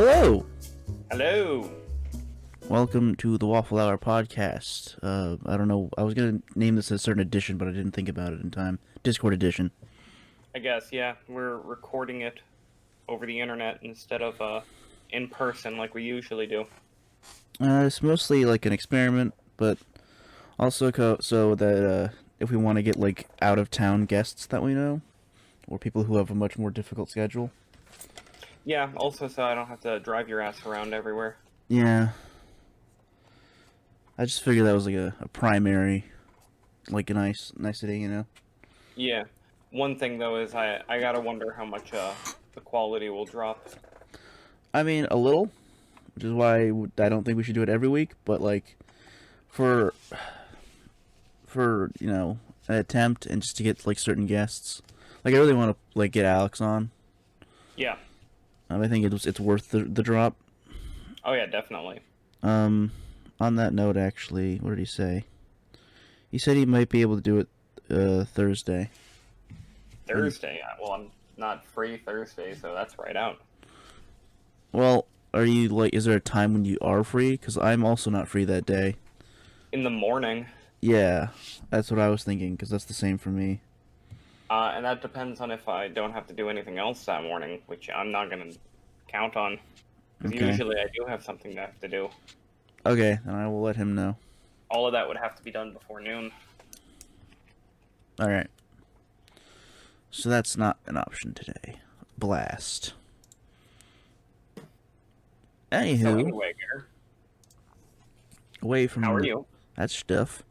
Hello! Hello! Welcome to the Waffle Hour Podcast. I don't know, I was going to name this a certain edition, but I didn't think about it in time. Discord edition. I guess, yeah, we're recording it over the internet instead of in person like we usually do. It's mostly like an experiment, but also so that if we want to get like out-of-town guests that we know, or people who have a much more difficult schedule. Yeah, also so I don't have to drive your ass around everywhere. Yeah. I just figured that was like a primary, like a nicety, you know? Yeah. One thing, though, is I gotta wonder how much the quality will drop. I mean, a little, which is why I don't think we should do it every week, but like, for you know, an attempt and just to get like certain guests. Like I really want to like get Alex on. Yeah. I think it's worth the drop. Oh yeah, definitely. On that note, actually, what did he say? He said he might be able to do it Thursday. Thursday? Well, I'm not free Thursday, so that's right out. Well, are you like? Is there a time when you are free? Because I'm also not free that day. In the morning. Yeah, that's what I was thinking. Because that's the same for me. And that depends on if I don't have to do anything else that morning, which I'm not gonna count on. Because Okay. usually I do have something to have to do. Okay, then I will let him know. All of that would have to be done before noon. Alright. So that's not an option today. Blast. Anywho. So anyway, Gare, Away from how are you? that stuff.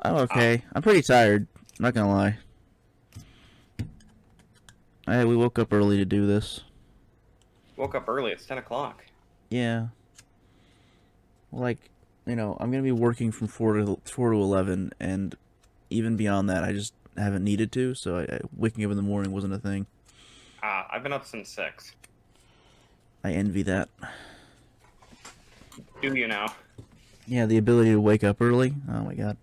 I'm okay. I'm pretty tired. I'm not gonna lie. We woke up early to do this. Woke up early. It's 10 o'clock. Yeah. Like, you know, I'm gonna be working from 4 to 11, and even beyond that, I just haven't needed to. So waking up in the morning wasn't a thing. I've been up since 6. I envy that. Do you now? Yeah, the ability to wake up early. Oh my god.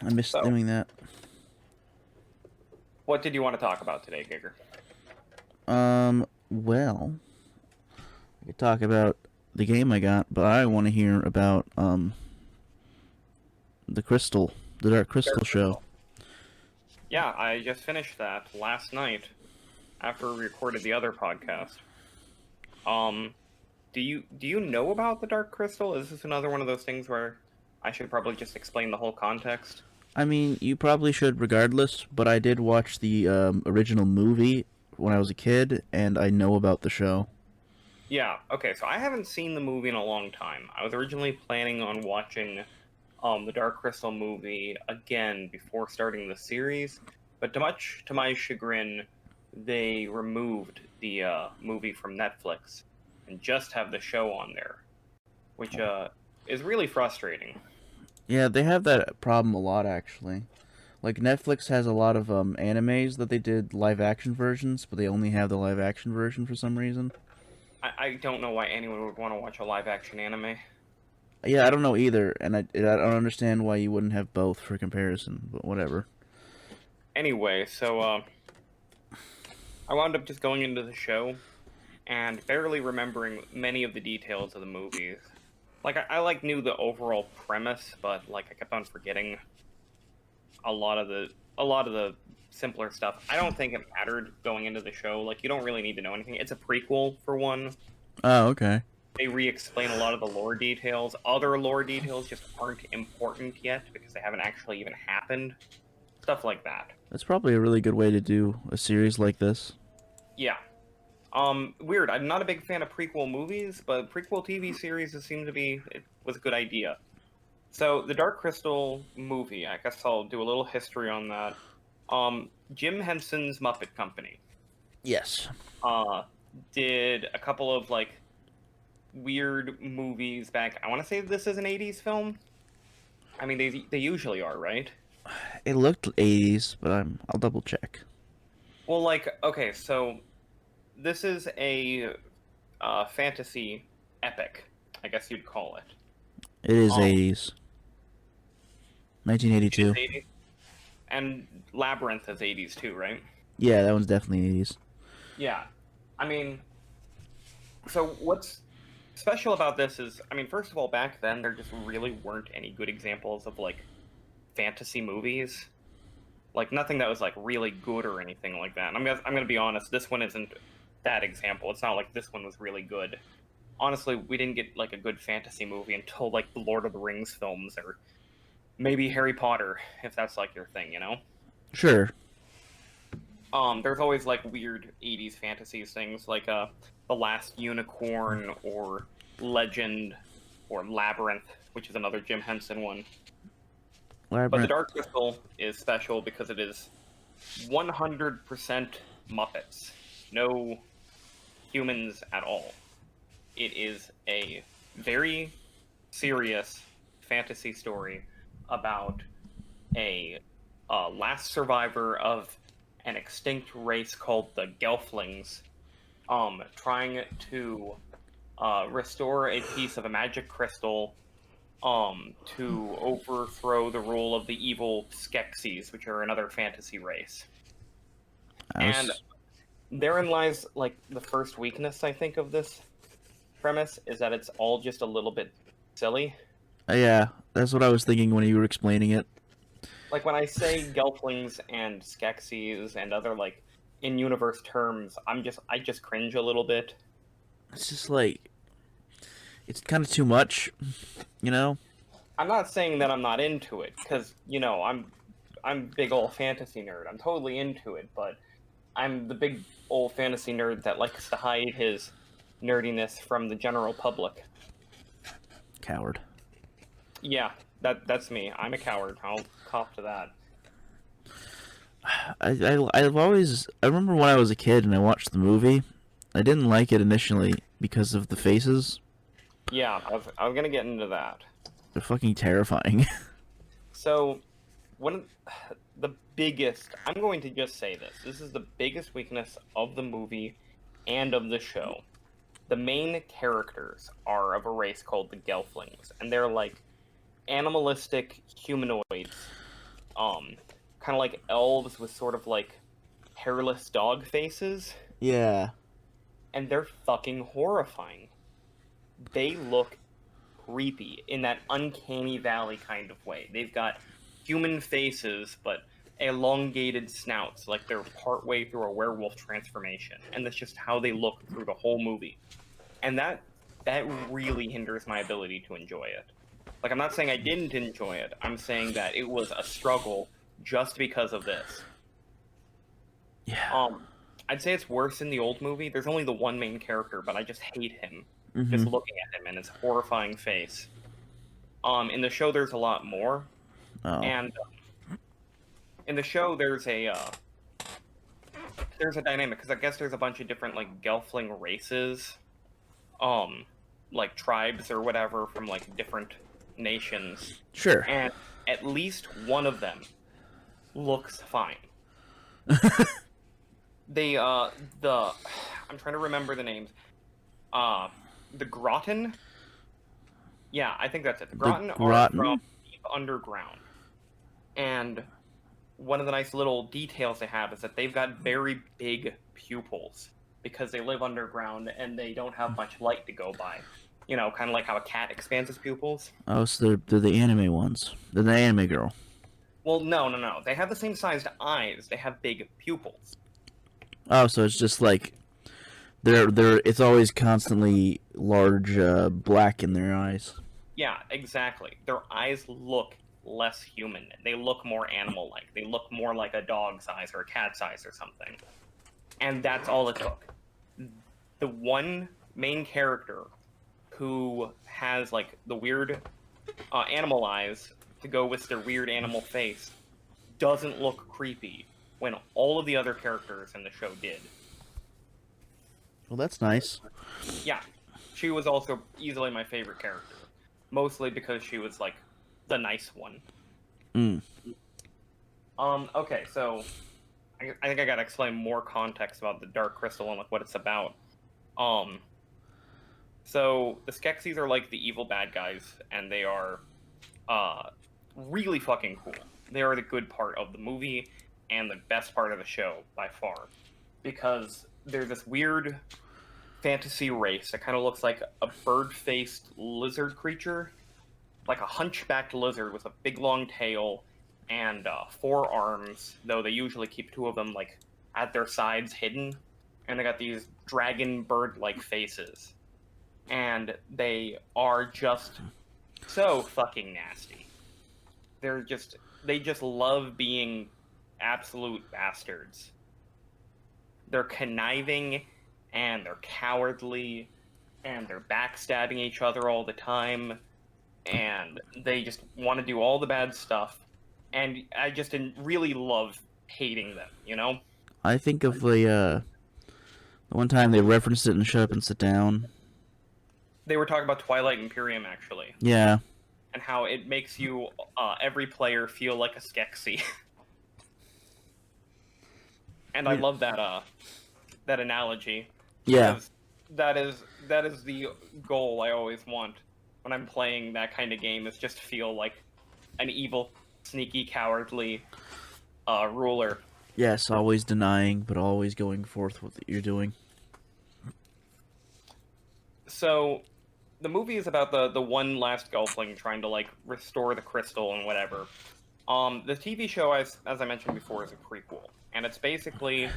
I miss doing that. What did you want to talk about today, Giger? Well, I could talk about the game I got, but I want to hear about, the Dark Crystal show. Yeah, I just finished that last night after we recorded the other podcast. Do you know about the Dark Crystal? Is this another one of those things where I should probably just explain the whole context? I mean, you probably should regardless, but I did watch the original movie when I was a kid, and I know about the show. Yeah, okay, so I haven't seen the movie in a long time. I was originally planning on watching the Dark Crystal movie again before starting the series, but much to my chagrin, they removed the movie from Netflix and just have the show on there, which is really frustrating. Yeah, they have that problem a lot, actually. Like, Netflix has a lot of animes that they did live-action versions, but they only have the live-action version for some reason. I don't know why anyone would want to watch a live-action anime. Yeah, I don't know either, and I don't understand why you wouldn't have both for comparison, but whatever. Anyway, so I wound up just going into the show and barely remembering many of the details of the movies. Like, I like knew the overall premise, but like I kept on forgetting a lot of the simpler stuff. I don't think it mattered going into the show. Like, you don't really need to know anything. It's a prequel, for one. Oh, okay. They re-explain a lot of the lore details. Other lore details just aren't important yet because they haven't actually even happened. Stuff like that. That's probably a really good way to do a series like this. Yeah. Weird. I'm not a big fan of prequel movies, but prequel TV series was a good idea. So, the Dark Crystal movie, I guess I'll do a little history on that. Jim Henson's Muppet Company. Yes. Did a couple of, like, weird movies back. I want to say this is an 80s film. I mean, they usually are, right? It looked 80s, but I'll double check. Well, like, okay, so this is a fantasy epic, I guess you'd call it. It is 80s. 1982. It is 80s. And Labyrinth is 80s too, right? Yeah, that one's definitely 80s. Yeah. I mean, so what's special about this is, I mean, first of all, back then there just really weren't any good examples of like fantasy movies. Like nothing that was like really good or anything like that. And I'm gonna be honest, this one isn't that example. It's not like this one was really good. Honestly, we didn't get like a good fantasy movie until like the Lord of the Rings films or maybe Harry Potter, if that's like your thing, you know? Sure. There's always like weird 80s fantasies things like The Last Unicorn or Legend or Labyrinth, which is another Jim Henson one. But the Labyrinth. Dark Crystal is special because it is 100% Muppets. No humans at all. It is a very serious fantasy story about a last survivor of an extinct race called the Gelflings, trying to restore a piece of a magic crystal, to overthrow the rule of the evil Skeksis, which are another fantasy race. I And was. therein lies like the first weakness I think of this premise is that it's all just a little bit silly. Yeah, that's what I was thinking when you were explaining it. Like when I say Gelflings and Skeksis and other like in-universe terms, I just cringe a little bit. It's just like it's kind of too much, you know? I'm not saying that I'm not into it because you know I'm big old fantasy nerd. I'm totally into it, but I'm the big old fantasy nerd that likes to hide his nerdiness from the general public. Coward. Yeah, that's me. I'm a coward. I'll cop to that. I remember when I was a kid and I watched the movie. I didn't like it initially because of the faces. Yeah, I was gonna get into that. They're fucking terrifying. So, one of the biggest, I'm going to just say this. This is the biggest weakness of the movie and of the show. The main characters are of a race called the Gelflings, and they're like animalistic humanoids, kind of like elves with sort of like hairless dog faces, Yeah. and they're fucking horrifying. They look creepy in that uncanny valley kind of way. They've got human faces, but elongated snouts, like they're partway through a werewolf transformation, and that's just how they look through the whole movie. And that really hinders my ability to enjoy it. Like I'm not saying I didn't enjoy it. I'm saying that it was a struggle just because of this. Yeah. I'd say it's worse in the old movie. There's only the one main character, but I just hate him. Just Mhm. looking at him and his horrifying face. In the show, there's a lot more, Oh. and in the show, there's a dynamic because I guess there's a bunch of different like Gelfling races, like tribes or whatever from like different nations, Sure. and at least one of them looks fine. They the I'm trying to remember the names. The Groton. Yeah, I think that's it. The The Groton are Groton? from deep underground, and one of the nice little details they have is that they've got very big pupils because they live underground and they don't have much light to go by. You know, kind of like how a cat expands its pupils. Oh, so they're the anime ones. They're the anime girl. Well, no. They have the same sized eyes. They have big pupils. Oh, so it's just like they're it's always constantly large black in their eyes. Yeah, exactly. Their eyes look less human. They look more animal-like. They look more like a dog's eyes or a cat's eyes or something. And that's all it took. The one main character who has like the weird animal eyes to go with their weird animal face doesn't look creepy when all of the other characters in the show did. Well, that's nice. Yeah, she was also easily my favorite character, mostly because she was like the nice one. Mm. Okay, so I think I gotta explain more context about the Dark Crystal and like what it's about. So the Skeksis are like the evil bad guys, and they are really fucking cool. They are the good part of the movie. and the best part of the show by far, because there's this weird fantasy race that kind of looks like a bird-faced lizard creature, like a hunchbacked lizard with a big long tail and 4 arms, though they usually keep 2 of them like at their sides hidden, and they got these dragon bird-like faces, and they are just so fucking nasty. They just love being absolute bastards. They're conniving, and they're cowardly, and they're backstabbing each other all the time, and they just want to do all the bad stuff, and I just really love hating them, you know? I think of the one time they referenced it in Shut Up and Sit Down. They were talking about Twilight Imperium, actually. Yeah. And how it makes you, every player, feel like a Skeksis. And I love that analogy. Yeah. That is the goal I always want when I'm playing that kind of game, is just feel like an evil, sneaky, cowardly ruler. Yes, always denying, but always going forth with what you're doing. So, the movie is about the one last Gelfling trying to, like, restore the crystal and whatever. The TV show, as I mentioned before, is a prequel. And it's basically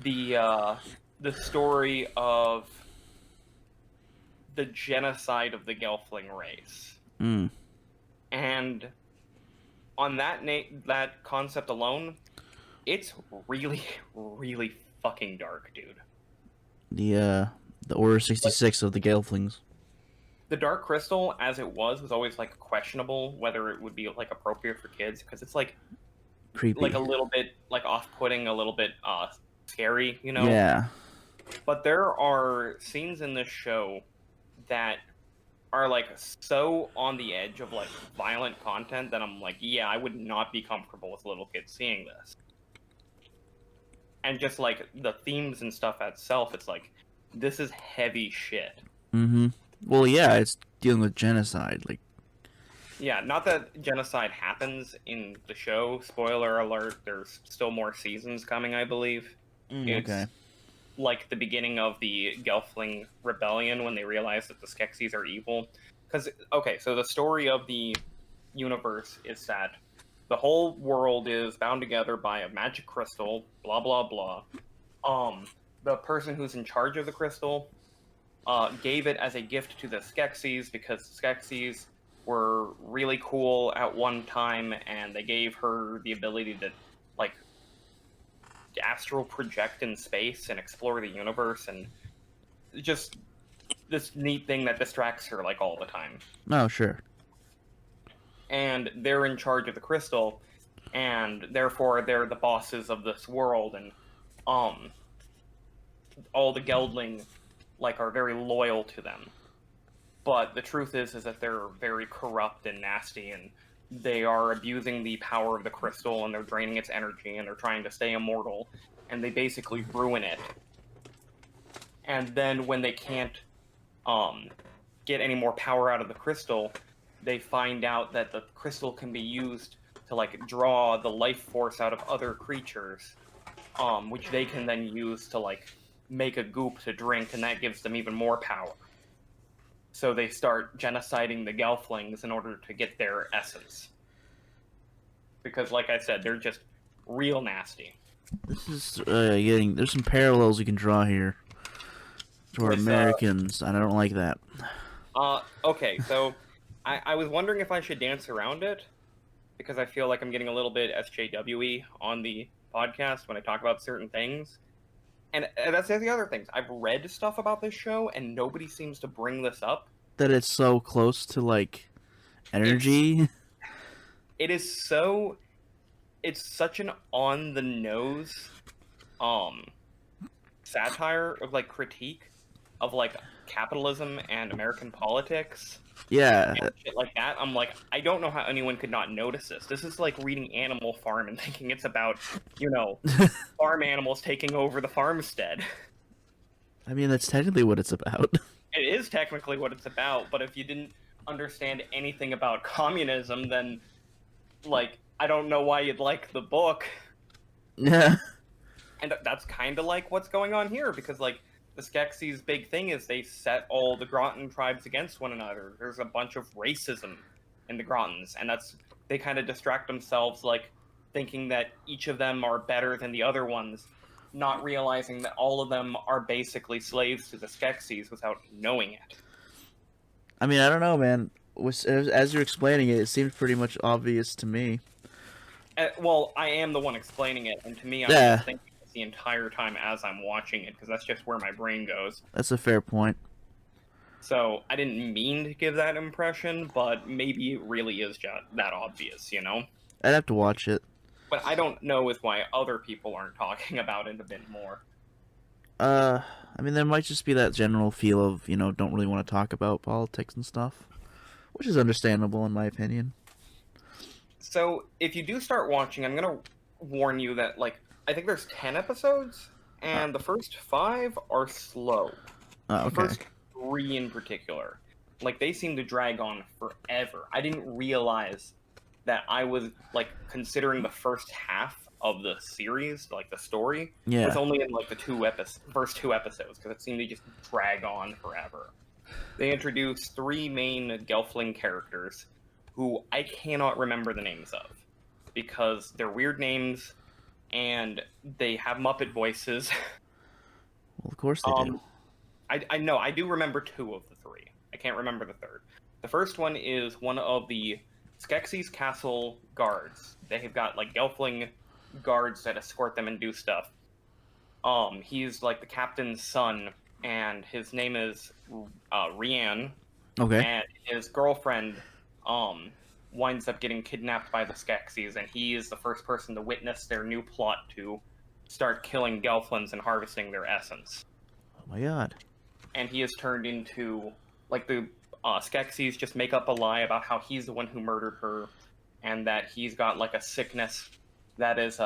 the story of the genocide of the Gelfling race. Mm. And on that concept alone, it's really, really fucking dark, dude. The Order 66 of the Gelflings. The Dark Crystal, as it was always, like, questionable whether it would be, like, appropriate for kids, because it's, like, Creepy. like, a little bit, like, off-putting, a little bit, scary, you know? Yeah. But there are scenes in this show that are, like, so on the edge of, like, violent content that I'm like, yeah, I would not be comfortable with little kids seeing this. And just, like, the themes and stuff itself, it's like, this is heavy shit. Mm-hmm. Well, yeah, it's dealing with genocide. Like, yeah, not that genocide happens in the show. Spoiler alert, there's still more seasons coming, I believe. okay. It's like the beginning of the Gelfling rebellion when they realize that the Skeksis are evil. Because, okay, so the story of the universe is that the whole world is bound together by a magic crystal, blah, blah, blah. The person who's in charge of the crystal gave it as a gift to the Skeksis because the Skeksis were really cool at one time, and they gave her the ability to, like, astral project in space and explore the universe, and just this neat thing that distracts her, like, all the time. Oh, sure. And they're in charge of the crystal, and therefore they're the bosses of this world, and all the Geldling, like, are very loyal to them. But the truth is that they're very corrupt and nasty, and they are abusing the power of the crystal, and they're draining its energy, and they're trying to stay immortal, and they basically ruin it. And then when they can't get any more power out of the crystal, they find out that the crystal can be used to, like, draw the life force out of other creatures, which they can then use to, like, make a goop to drink, and that gives them even more power. So they start genociding the Gelflings in order to get their essence. Because, like I said, they're just real nasty. This is there's some parallels you can draw here to our Americans, and I don't like that. Okay, so I was wondering if I should dance around it, because I feel like I'm getting a little bit SJW-y on the podcast when I talk about certain things. And that's the other things. I've read stuff about this show, and nobody seems to bring this up. That it's so close to, like, energy. It's such an on-the-nose satire of, like, critique of, like, capitalism and American politics. Yeah. And shit like that. I'm like, I don't know how anyone could not notice this. This is like reading Animal Farm and thinking it's about, you know, farm animals taking over the farmstead. I mean, that's technically what it's about. It is technically what it's about, but if you didn't understand anything about communism, then, like, I don't know why you'd like the book. Yeah. And that's kind of like what's going on here, because like the Skeksis' big thing is they set all the Groton tribes against one another. There's a bunch of racism in the Grotons, and that's they kind of distract themselves, like thinking that each of them are better than the other ones, not realizing that all of them are basically slaves to the Skeksis without knowing it. I mean, I don't know, man. As you're explaining it, it seems pretty much obvious to me. Well, I am the one explaining it, and to me, I'm Yeah, just thinking this the entire time as I'm watching it, because that's just where my brain goes. that's a fair point. So I didn't mean to give that impression, but maybe it really is just that obvious, you know? I'd have to watch it. But I don't know is why other people aren't talking about it a bit more. I mean, there might just be that general feel of, don't really want to talk about politics and stuff, which is understandable in my opinion. So if you do start watching, I'm gonna warn you that, like, I think there's 10 episodes, and the first 5 are slow. Oh, The okay. first 3 in particular. Like, they seem to drag on forever. I didn't realize that I was, like, considering the first half of the series, like, the story, Yeah. was only in, like, the first 2 episodes, because it seemed to just drag on forever. They introduced 3 main Gelfling characters, who I cannot remember the names of, because they're weird names, and they have Muppet voices. Well, of course they do. I know, I do remember 2 of the 3. I can't remember the third. The first one is one of the Skeksis castle guards. They have got, like, Gelfling guards that escort them and do stuff. He's, like, the captain's son, and his name is Rianne, Okay. and his girlfriend winds up getting kidnapped by the Skeksis, and he is the first person to witness their new plot to start killing Gelflings and harvesting their essence. Oh my god. And he is turned into, like, the Skeksis just make up a lie about how he's the one who murdered her, and that he's got, like, a sickness that is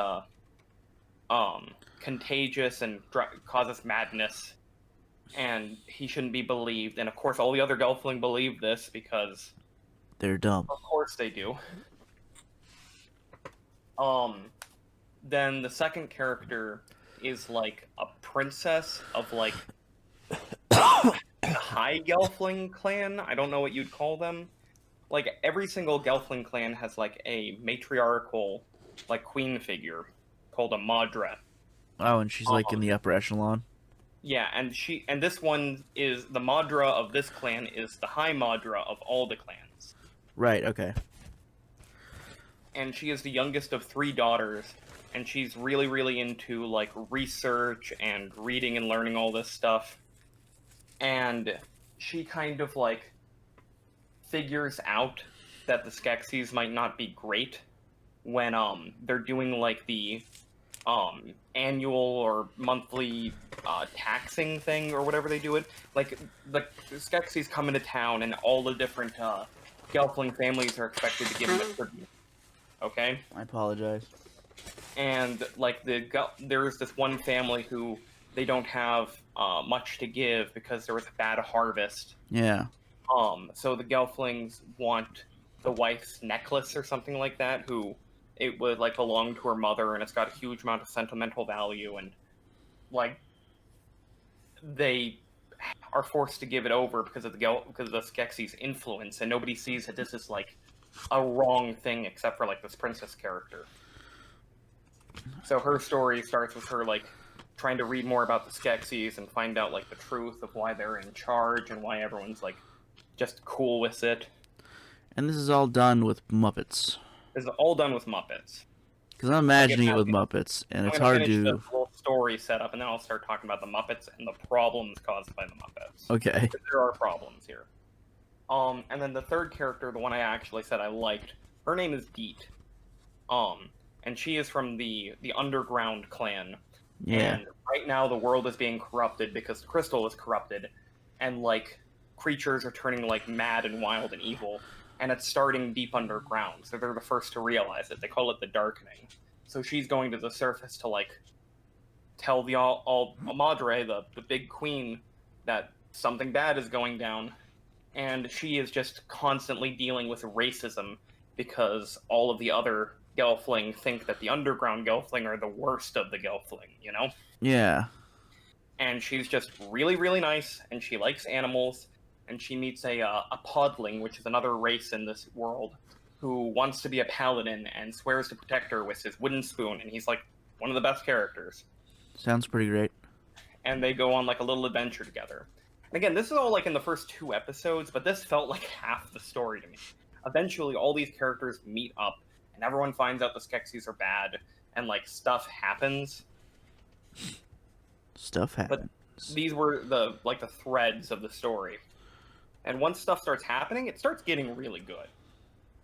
contagious and causes madness, and he shouldn't be believed. And of course, all the other Gelfling believe this because, They're dumb. of course, they do. Then the second character is, like, a princess of, like, the High Gelfling clan. I don't know what you'd call them. Like, every single Gelfling clan has, like, a matriarchal, like, queen figure called a Madra. Oh, and she's like in the upper echelon. Yeah, and this one is the Madra of this clan is the High Madra of all the clans. Right. Okay. And she is the youngest of 3 daughters, and she's really, really into, like, research and reading and learning all this stuff. And she kind of, like, figures out that the Skeksis might not be great when they're doing, like, the annual or monthly taxing thing or whatever they do it. Like, the Skeksis come into town, and all the different Gelfling families are expected to give them a tribute. Okay? I apologize. And, like, there's this one family who they don't have much to give because there was a bad harvest. Yeah. So the Gelflings want the wife's necklace or something like that, who it would, like, belong to her mother, and it's got a huge amount of sentimental value, and, like, they are forced to give it over because of the Skeksis' influence, and nobody sees that this is, like, a wrong thing except for, like, this princess character. So her story starts with her, like, trying to read more about the Skeksis and find out, like, the truth of why they're in charge and why everyone's, like, just cool with it. And this is all done with Muppets. This is all done with Muppets. Because I'm imagining it with Muppets, and it's hard finish to. the little story setup, and then I'll start talking about the Muppets and the problems caused by the Muppets. Okay. Because there are problems here. And then the third character, the one I actually said I liked, her name is Deet. And she is from the Underground clan. Yeah. And right now the world is being corrupted because the crystal is corrupted, and, like, creatures are turning, like, mad and wild and evil, and it's starting deep underground, so they're the first to realize it. They call it the Darkening. So she's going to the surface to, like, tell the Madre, the big queen, that something bad is going down, and she is just constantly dealing with racism because all of the other Gelfling think that the underground Gelfling are the worst of the Gelfling, you know? Yeah. And she's just really, really nice, and she likes animals, and she meets a podling, which is another race in this world, who wants to be a paladin and swears to protect her with his wooden spoon, and he's like one of the best characters. Sounds pretty great. And they go on like a little adventure together. And again, this is all like in the first 2 episodes, but this felt like half the story to me. Eventually, all these characters meet up, and everyone finds out the Skeksis are bad, and like stuff happens. Stuff happens. But these were the threads of the story. And once stuff starts happening, it starts getting really good.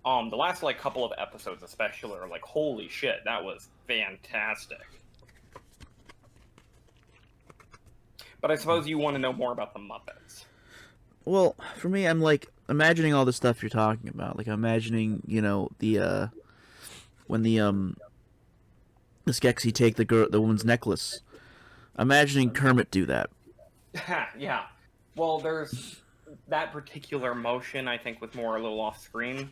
The last like couple of episodes especially are like, holy shit, that was fantastic. But I suppose you want to know more about the Muppets. Well, for me, I'm like imagining all the stuff you're talking about. Like, I'm imagining, the when the Skeksis take the woman's necklace. Imagining Kermit do that. Yeah. Well, there's that particular motion, I think, was more a little off screen.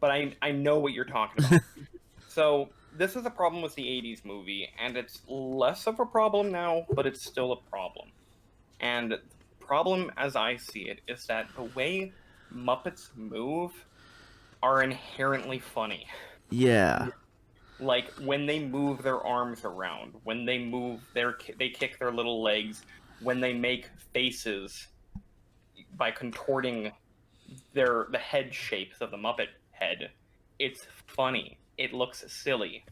But I know what you're talking about. So, this is a problem with the 80s movie, and it's less of a problem now, but it's still a problem. And the problem, as I see it, is that the way Muppets move are inherently funny. Yeah. Like, when they move their arms around, when they move they kick their little legs, when they make faces by contorting the head shapes of the Muppet head, it's funny. It looks silly.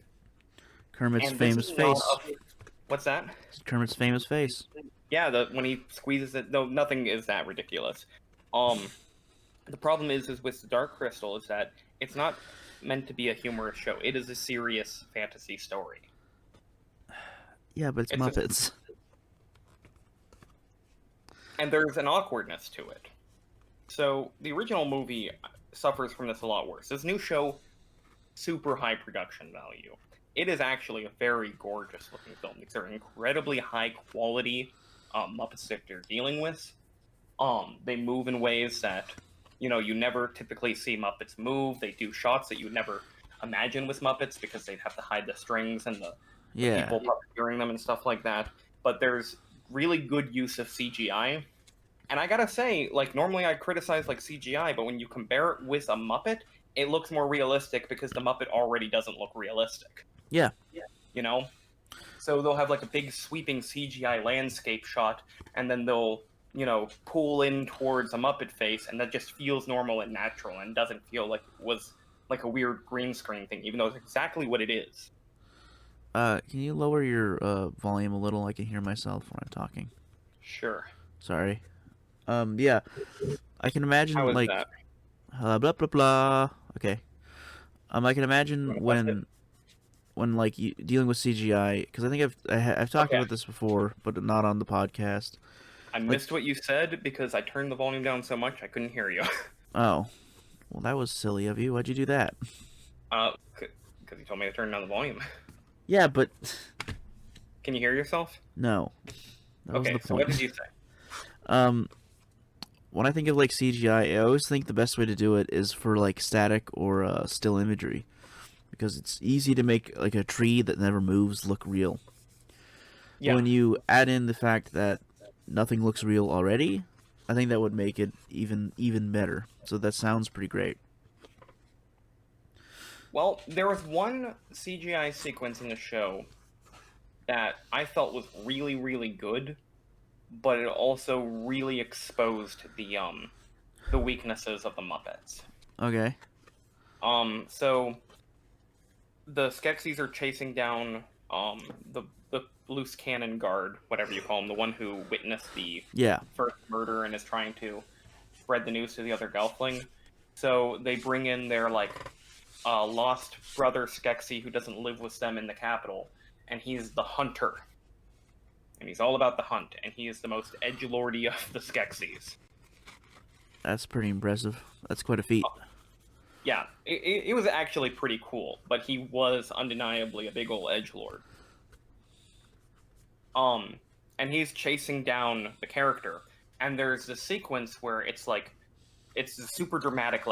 Kermit's And famous face. What's that? Kermit's famous face. Yeah, when he squeezes it, no, nothing is that ridiculous. The problem is with the Dark Crystal is that it's not meant to be a humorous show. It is a serious fantasy story. Yeah, but it's Muppets. And there's an awkwardness to it. So the original movie suffers from this a lot worse. This new show, super high production value. It is actually a very gorgeous looking film. These are incredibly high quality Muppets that they're dealing with. They move in ways that, you never typically see Muppets move. They do shots that you would never imagine with Muppets because they'd have to hide the strings and the people puppeteering them and stuff like that. But there's really good use of CGI. And I gotta say, like, normally I criticize, like, CGI, but when you compare it with a Muppet, it looks more realistic because the Muppet already doesn't look realistic. Yeah. You know? So they'll have, like, a big sweeping CGI landscape shot, and then they'll, pull in towards a Muppet face, and that just feels normal and natural, and doesn't feel like it was, like, a weird green screen thing, even though it's exactly what it is. Can you lower your volume a little? I can hear myself when I'm talking. Sure. Sorry. Yeah. I can imagine, How is like... that? Blah, blah, blah. Okay. I can imagine when like, you dealing with CGI, because I think I've talked about this before, but not on the podcast. I missed what you said because I turned the volume down so much I couldn't hear you. Oh. Well, that was silly of you. Why'd you do that? Because you told me to turn down the volume. Yeah, but... Can you hear yourself? No. That was the so what point. did you say? When I think of, like, CGI, I always think the best way to do it is for, like, static or still imagery. Because it's easy to make, like, a tree that never moves look real. Yeah. When you add in the fact that nothing looks real already, I think that would make it even better. So that sounds pretty great. Well, there was one CGI sequence in the show that I felt was really, really good, but it also really exposed the weaknesses of the Muppets. Okay. So the Skeksis are chasing down the loose cannon guard, whatever you call him, the one who witnessed the first murder and is trying to spread the news to the other Gelfling. So they bring in their lost brother Skeksy who doesn't live with them in the capital, and he's the hunter. And he's all about the hunt, and he is the most edgelordy of the Skeksis. That's pretty impressive. That's quite a feat. Yeah, it was actually pretty cool, but he was undeniably a big ol' edgelord. And he's chasing down the character, and there's this sequence where it's a super dramatic,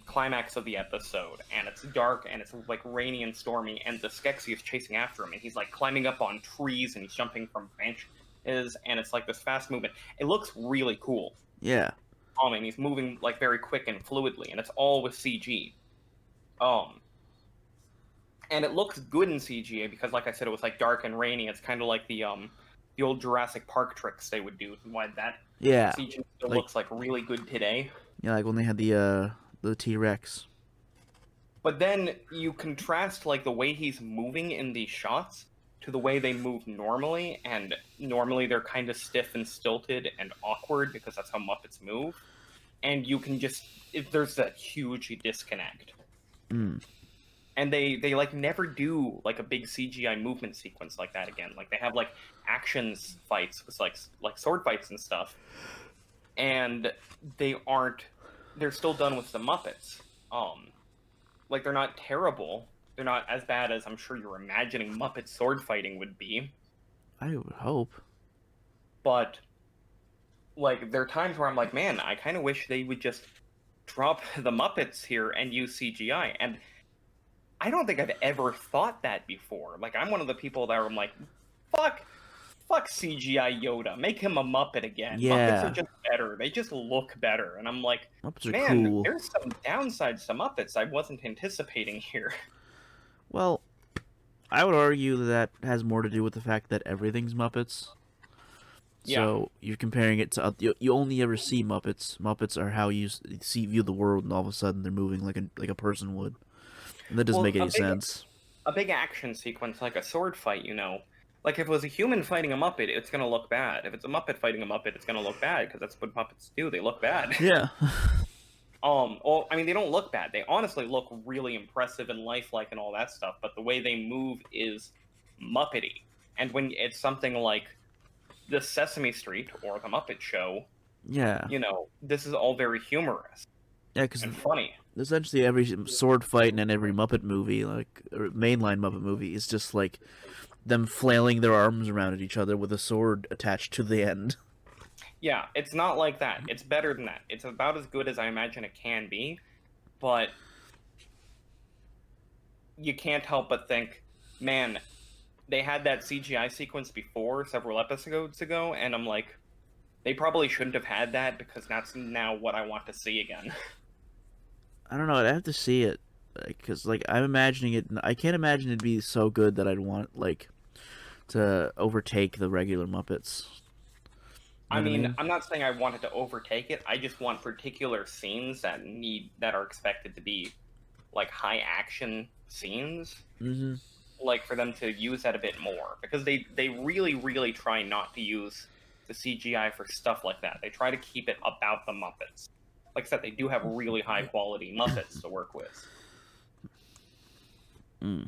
climax of the episode, and it's dark and it's like rainy and stormy, and the Skeksis is chasing after him, and he's like climbing up on trees and he's jumping from branches, and it's like this fast movement. It looks really cool. Yeah. And he's moving like very quick and fluidly, and it's all with CG. And it looks good in CG because, like I said, it was like dark and rainy. It's kind of like the old Jurassic Park tricks they would do. Why that CG still looks like really good today. Yeah, like when they had the T-Rex. But then you contrast like the way he's moving in these shots to the way they move normally, and normally they're kind of stiff and stilted and awkward because that's how Muppets move. And you can there's that huge disconnect. And they like never do like a big CGI movement sequence like that again. Like they have like actions fights with like sword fights and stuff, and they're still done with the Muppets. Like they're not terrible. They're not as bad as I'm sure you're imagining Muppet sword fighting would be. I would hope. But like there are times where I'm like, man, I kind of wish they would just drop the Muppets here and use CGI. And I don't think I've ever thought that before. Like, I'm one of the people that I'm like, fuck CGI Yoda. Make him a Muppet again. Yeah. Muppets are just better. They just look better. And I'm like, Muppets are man, cool. there's some downsides to Muppets I wasn't anticipating here. Well, I would argue that has more to do with the fact that everything's Muppets. Yeah. So you're comparing it to you only ever see Muppets. Muppets are how you view the world, and all of a sudden they're moving like a person would. And that doesn't make any sense. A big action sequence, like a sword fight, like if it was a human fighting a Muppet, it's gonna look bad. If it's a Muppet fighting a Muppet, it's gonna look bad because that's what Muppets do. They look bad. Yeah. Well, I mean, they don't look bad. They honestly look really impressive and lifelike and all that stuff. But the way they move is Muppety. And when it's something like the Sesame Street or the Muppet Show, yeah, this is all very humorous. Yeah, because and funny. Essentially, every sword fight and every Muppet movie, like or mainline Muppet movie, is just like them flailing their arms around at each other with a sword attached to the end. Yeah, it's not like that. It's better than that. It's about as good as I imagine it can be, but you can't help but think, man, they had that CGI sequence before, several episodes ago, and I'm like, they probably shouldn't have had that because that's now what I want to see again. I don't know. I'd have to see it because, I'm imagining it. I can't imagine it'd be so good that I'd want to overtake the regular Muppets. I mean, I'm not saying I want it to overtake it. I just want particular scenes that are expected to be high action scenes. Mm-hmm. For them to use that a bit more because they really, really try not to use the CGI for stuff like that. They try to keep it about the Muppets. Like I said, they do have really high quality Muppets to work with. Mm.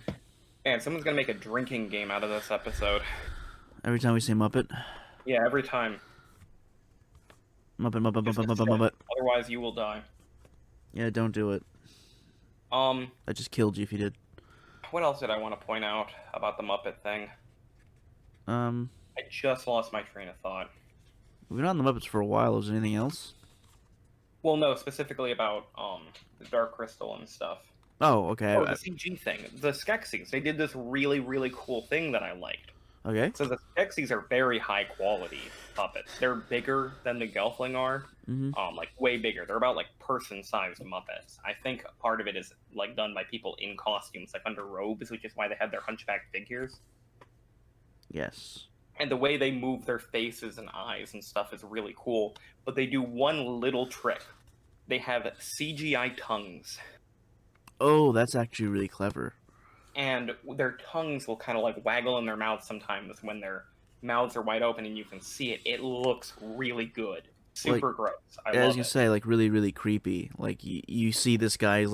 And someone's gonna make a drinking game out of this episode. Every time we say Muppet? Yeah, every time. Muppet. Otherwise, you will die. Yeah, don't do it. I just killed you if you did. What else did I want to point out about the Muppet thing? I just lost my train of thought. We've been on the Muppets for a while. Is there anything else? Well, no, specifically about the Dark Crystal and stuff. Oh, okay. Oh, the CG thing. The Skeksis. They did this really, really cool thing that I liked. Okay. So the Skeksis are very high quality puppets. They're bigger than the Gelfling are. Mm-hmm. Way bigger. They're about person-sized Muppets. I think part of it is done by people in costumes, under robes, which is why they have their hunchback figures. Yes. And the way they move their faces and eyes and stuff is really cool. But they do one little trick. They have CGI tongues. Oh, that's actually really clever. And their tongues will kind of waggle in their mouths sometimes when their mouths are wide open and you can see it. It looks really good. Super gross. I love you it. say, really, really creepy. You see this guy is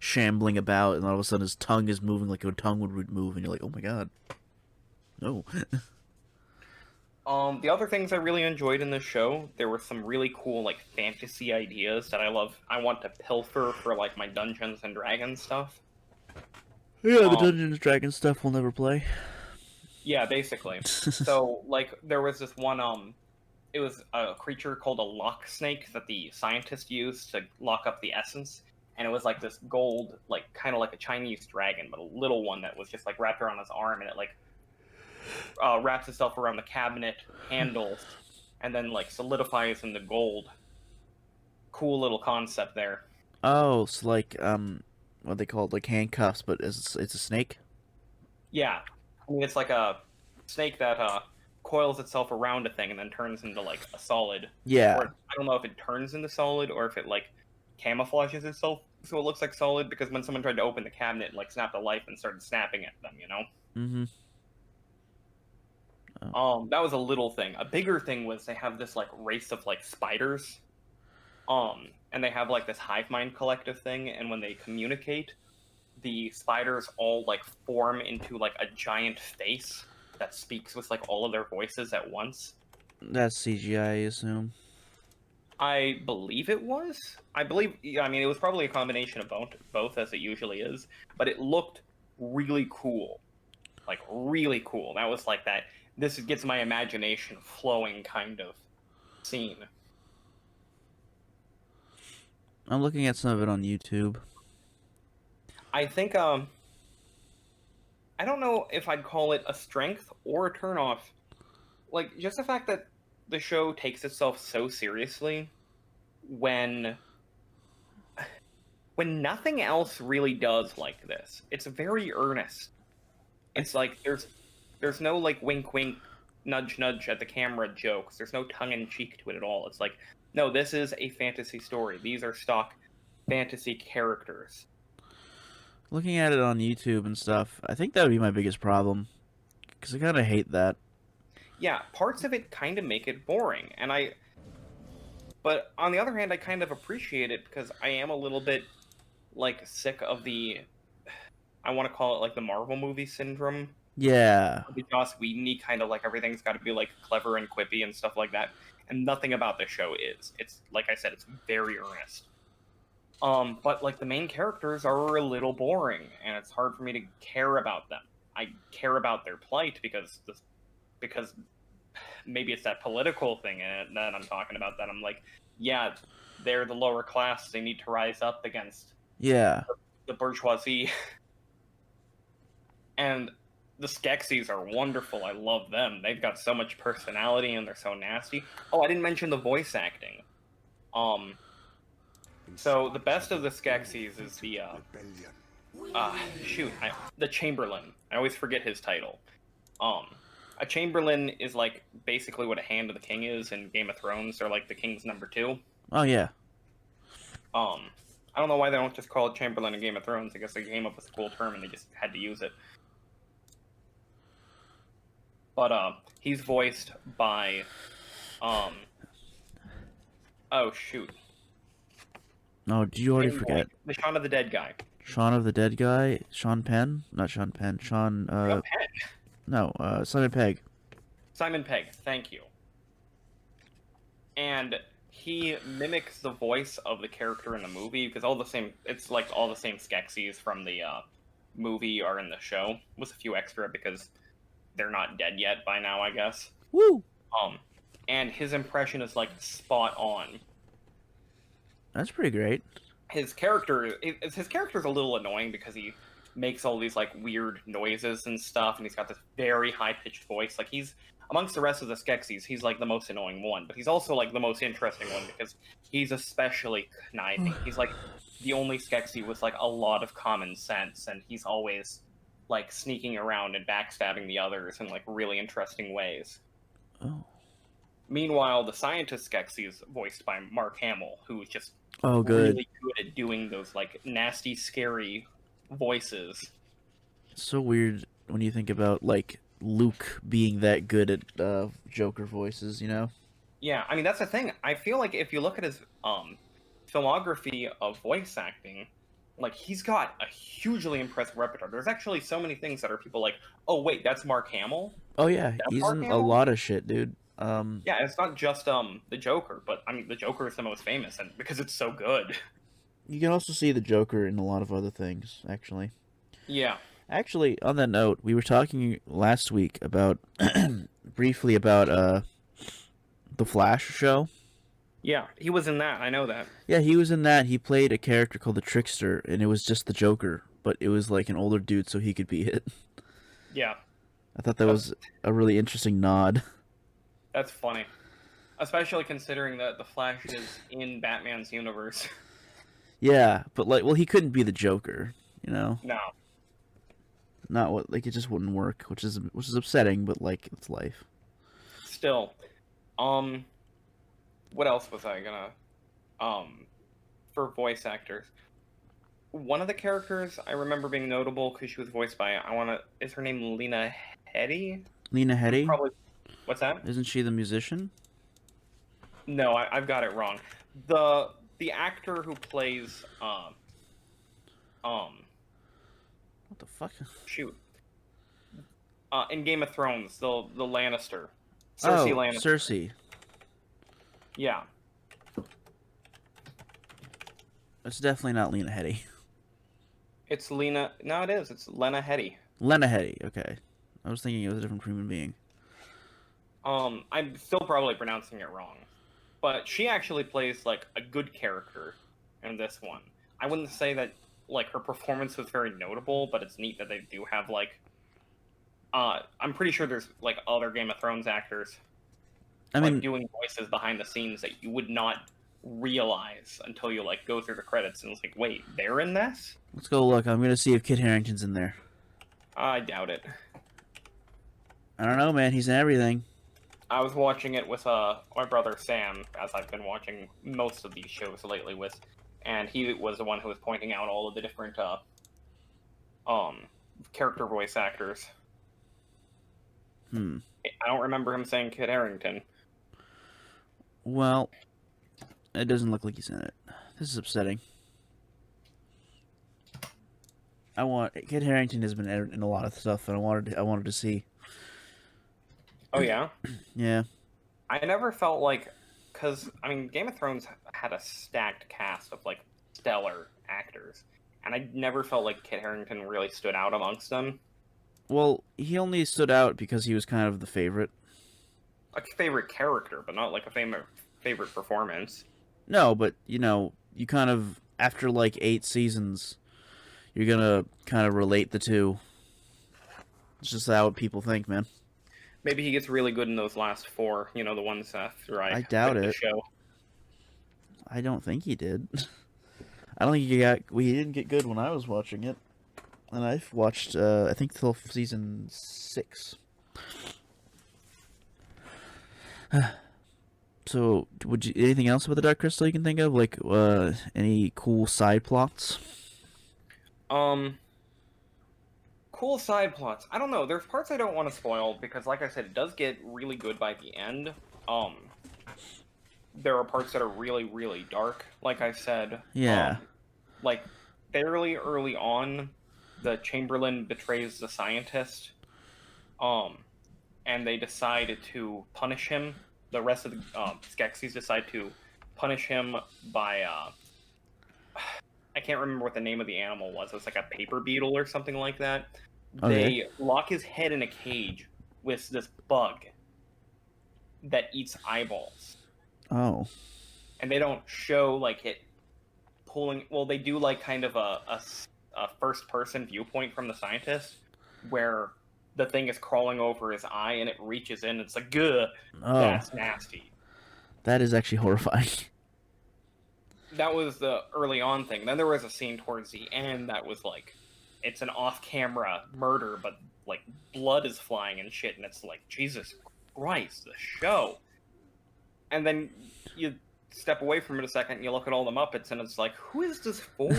shambling about, and all of a sudden his tongue is moving like a tongue would move, and you're like, oh my god. No. The other things I really enjoyed in this show, there were some really cool fantasy ideas that I love. I want to pilfer for my Dungeons and Dragons stuff. Yeah, the Dungeons and Dragons stuff we'll never play. Yeah, basically. So there was this one it was a creature called a lock snake that the scientist used to lock up the essence, and it was like this gold, like kind of like a Chinese dragon, but a little one that was just like wrapped around his arm, and it like wraps itself around the cabinet handles, and then like solidifies in the gold. Cool little concept there. Oh, it's like what they call it, like handcuffs, but it's a snake. Yeah, I mean it's like a snake that coils itself around a thing and then turns into like a solid. Yeah, Or I don't know if it turns into solid or if it like camouflages itself so it looks like solid. Because when someone tried to open the cabinet, it, like snapped a life and started snapping at them. mm-hmm. Oh. That was a little thing. A bigger thing was they have this like race of like spiders. And they have like this hive mind collective thing, and when they communicate, the spiders all like form into like a giant face that speaks with like all of their voices at once. That's CGI, I assume. I believe it was. I believe. Yeah, I mean, it was probably a combination of both, as it usually is. But it looked really cool, like really cool. That was like that. This gets my imagination flowing kind of scene. I'm looking at some of it on YouTube. I think I don't know if I'd call it a strength or a turnoff. Like just the fact that the show takes itself so seriously when nothing else really does like this. It's very earnest. It's like there's no like wink wink nudge nudge at the camera jokes. There's no tongue in cheek to it at all. It's like, no, this is a fantasy story. These are stock fantasy characters. Looking at it on YouTube and stuff, I think that would be my biggest problem, because I kind of hate that. Yeah, parts of it kind of make it boring, but on the other hand, I kind of appreciate it because I am a little bit like sick of I want to call it like the Marvel movie syndrome. Yeah. Because we need kind of like everything's got to be like clever and quippy and stuff like that, and nothing about the show is. It's like I said, it's very earnest. But like the main characters are a little boring, and it's hard for me to care about them. I care about their plight because maybe it's that political thing in it that I'm talking about. That I'm like, yeah, they're the lower class. They need to rise up against the bourgeoisie. And the Skeksis are wonderful. I love them. They've got so much personality and they're so nasty. Oh, I didn't mention the voice acting. So the best of the Skeksis is the the Chamberlain. I always forget his title. A Chamberlain is like basically what a Hand of the King is in Game of Thrones. They're like the king's number 2. Oh yeah. I don't know why they don't just call it Chamberlain in Game of Thrones. I guess they came up with a cool term and they just had to use it. But he's voiced by oh shoot. Oh, did you already forget? The Shaun of the Dead guy. Shaun of the Dead guy? Sean Penn? Not Sean Penn. Sean, Penn. No, Simon Pegg. Simon Pegg, thank you. And he mimics the voice of the character in the movie, because it's like all the same Skeksis from the movie are in the show, with a few extra, because they're not dead yet by now, I guess. Woo! And his impression is like spot on. That's pretty great. His character's a little annoying because he makes all these like weird noises and stuff, and he's got this very high-pitched voice. Like he's amongst the rest of the Skeksis, he's like the most annoying one, but he's also like the most interesting one because he's especially conniving. He's like the only Skeksis with like a lot of common sense, and he's always like sneaking around and backstabbing the others in like really interesting ways. Oh. Meanwhile, the scientist Skeksis is voiced by Mark Hamill, who is just good. really good at doing those like nasty, scary voices. It's so weird when you think about like Luke being that good at Joker voices, you know? Yeah, I mean that's the thing. I feel like if you look at his filmography of voice acting, like he's got a hugely impressive repertoire. There's actually so many things that are people like, oh wait, that's Mark Hamill? Oh yeah, That's he's Mark in a Hamill? lot of shit, dude. Yeah, it's not just the Joker, but I mean the Joker is the most famous, and because it's so good. You can also see the Joker in a lot of other things, actually. Yeah. Actually, on that note, we were talking last week about briefly about the Flash show. Yeah, he was in that. I know that. Yeah, he was in that. He played a character called the Trickster, and it was just the Joker, but it was like an older dude, so he could be it. Yeah, I thought that that's was a really interesting nod. that's funny, especially considering that the Flash is in Batman's universe. Yeah, but like, well, he couldn't be the Joker, you know. No, Not what like it just wouldn't work, which is upsetting, but like it's life. still, um, what else was I gonna, um, for voice actors? One of the characters I remember being notable because she was voiced by is her name Lena Headey? Lena I'm Headey, probably what's that? isn't she the musician? No, I've got it wrong. The actor who plays um What the fuck? shoot in Game of Thrones the Lannister, Oh, Cersei Lannister. Cersei. Yeah, It's definitely not Lena Headey. it's Lena. No, it is. It's Lena Headey. Lena Headey. Okay, I was thinking it was a different human being. I'm still probably pronouncing it wrong, but she actually plays like a good character in this one. I wouldn't say that like her performance was very notable, but it's neat that they do have like. I'm pretty sure there's like other Game of Thrones actors I like mean, doing voices behind the scenes that you would not realize until you like go through the credits and it's like, wait, they're in this? let's go look. I'm gonna see if Kit Harington's in there. I doubt it. I don't know, man. He's in everything. I was watching it with my brother Sam, as I've been watching most of these shows lately with, and he was the one who was pointing out all of the different character voice actors. Hmm. I don't remember him saying Kit Harington. Well, it doesn't look like he's in it. This is upsetting. Kit Harington has been in a lot of stuff, and I wanted to see. Oh yeah? Yeah. I never felt like, because I mean, Game of Thrones had a stacked cast of like stellar actors, and I never felt like Kit Harington really stood out amongst them. Well, he only stood out because he was kind of the favorite. Like a favorite character, but not like a favorite performance. No, but you kind of after like 8 seasons, you're gonna kind of relate the two. It's just how people think, man. Maybe he gets really good in those last 4, the ones after I doubt quit the it. show. I don't think he did. I don't think he didn't get good when I was watching it, and I've watched I think till season 6. So, anything else about the Dark Crystal you can think of? Like, any cool side plots? Cool side plots. I don't know. There's parts I don't want to spoil because, like I said, it does get really good by the end. There are parts that are really, really dark. Like I said. Yeah. Like fairly early on, the Chamberlain betrays the scientist. And they decide to punish him. The rest of the Skeksis decide to punish him by I can't remember what the name of the animal was. It was like a paper beetle or something like that. Okay. They lock his head in a cage with this bug that eats eyeballs. Oh. And they don't show like it pulling. Well, they do like kind of a first-person viewpoint from the scientist where the thing is crawling over his eye and it reaches in. It's like, "Gah, Oh. that's nasty." That is actually horrifying. That was the early on thing. Then there was a scene towards the end that was like, it's an off-camera murder, but like blood is flying and shit, and it's like, Jesus Christ, the show. And then you step away from it a second, and you look at all the Muppets, and it's like, who is this for?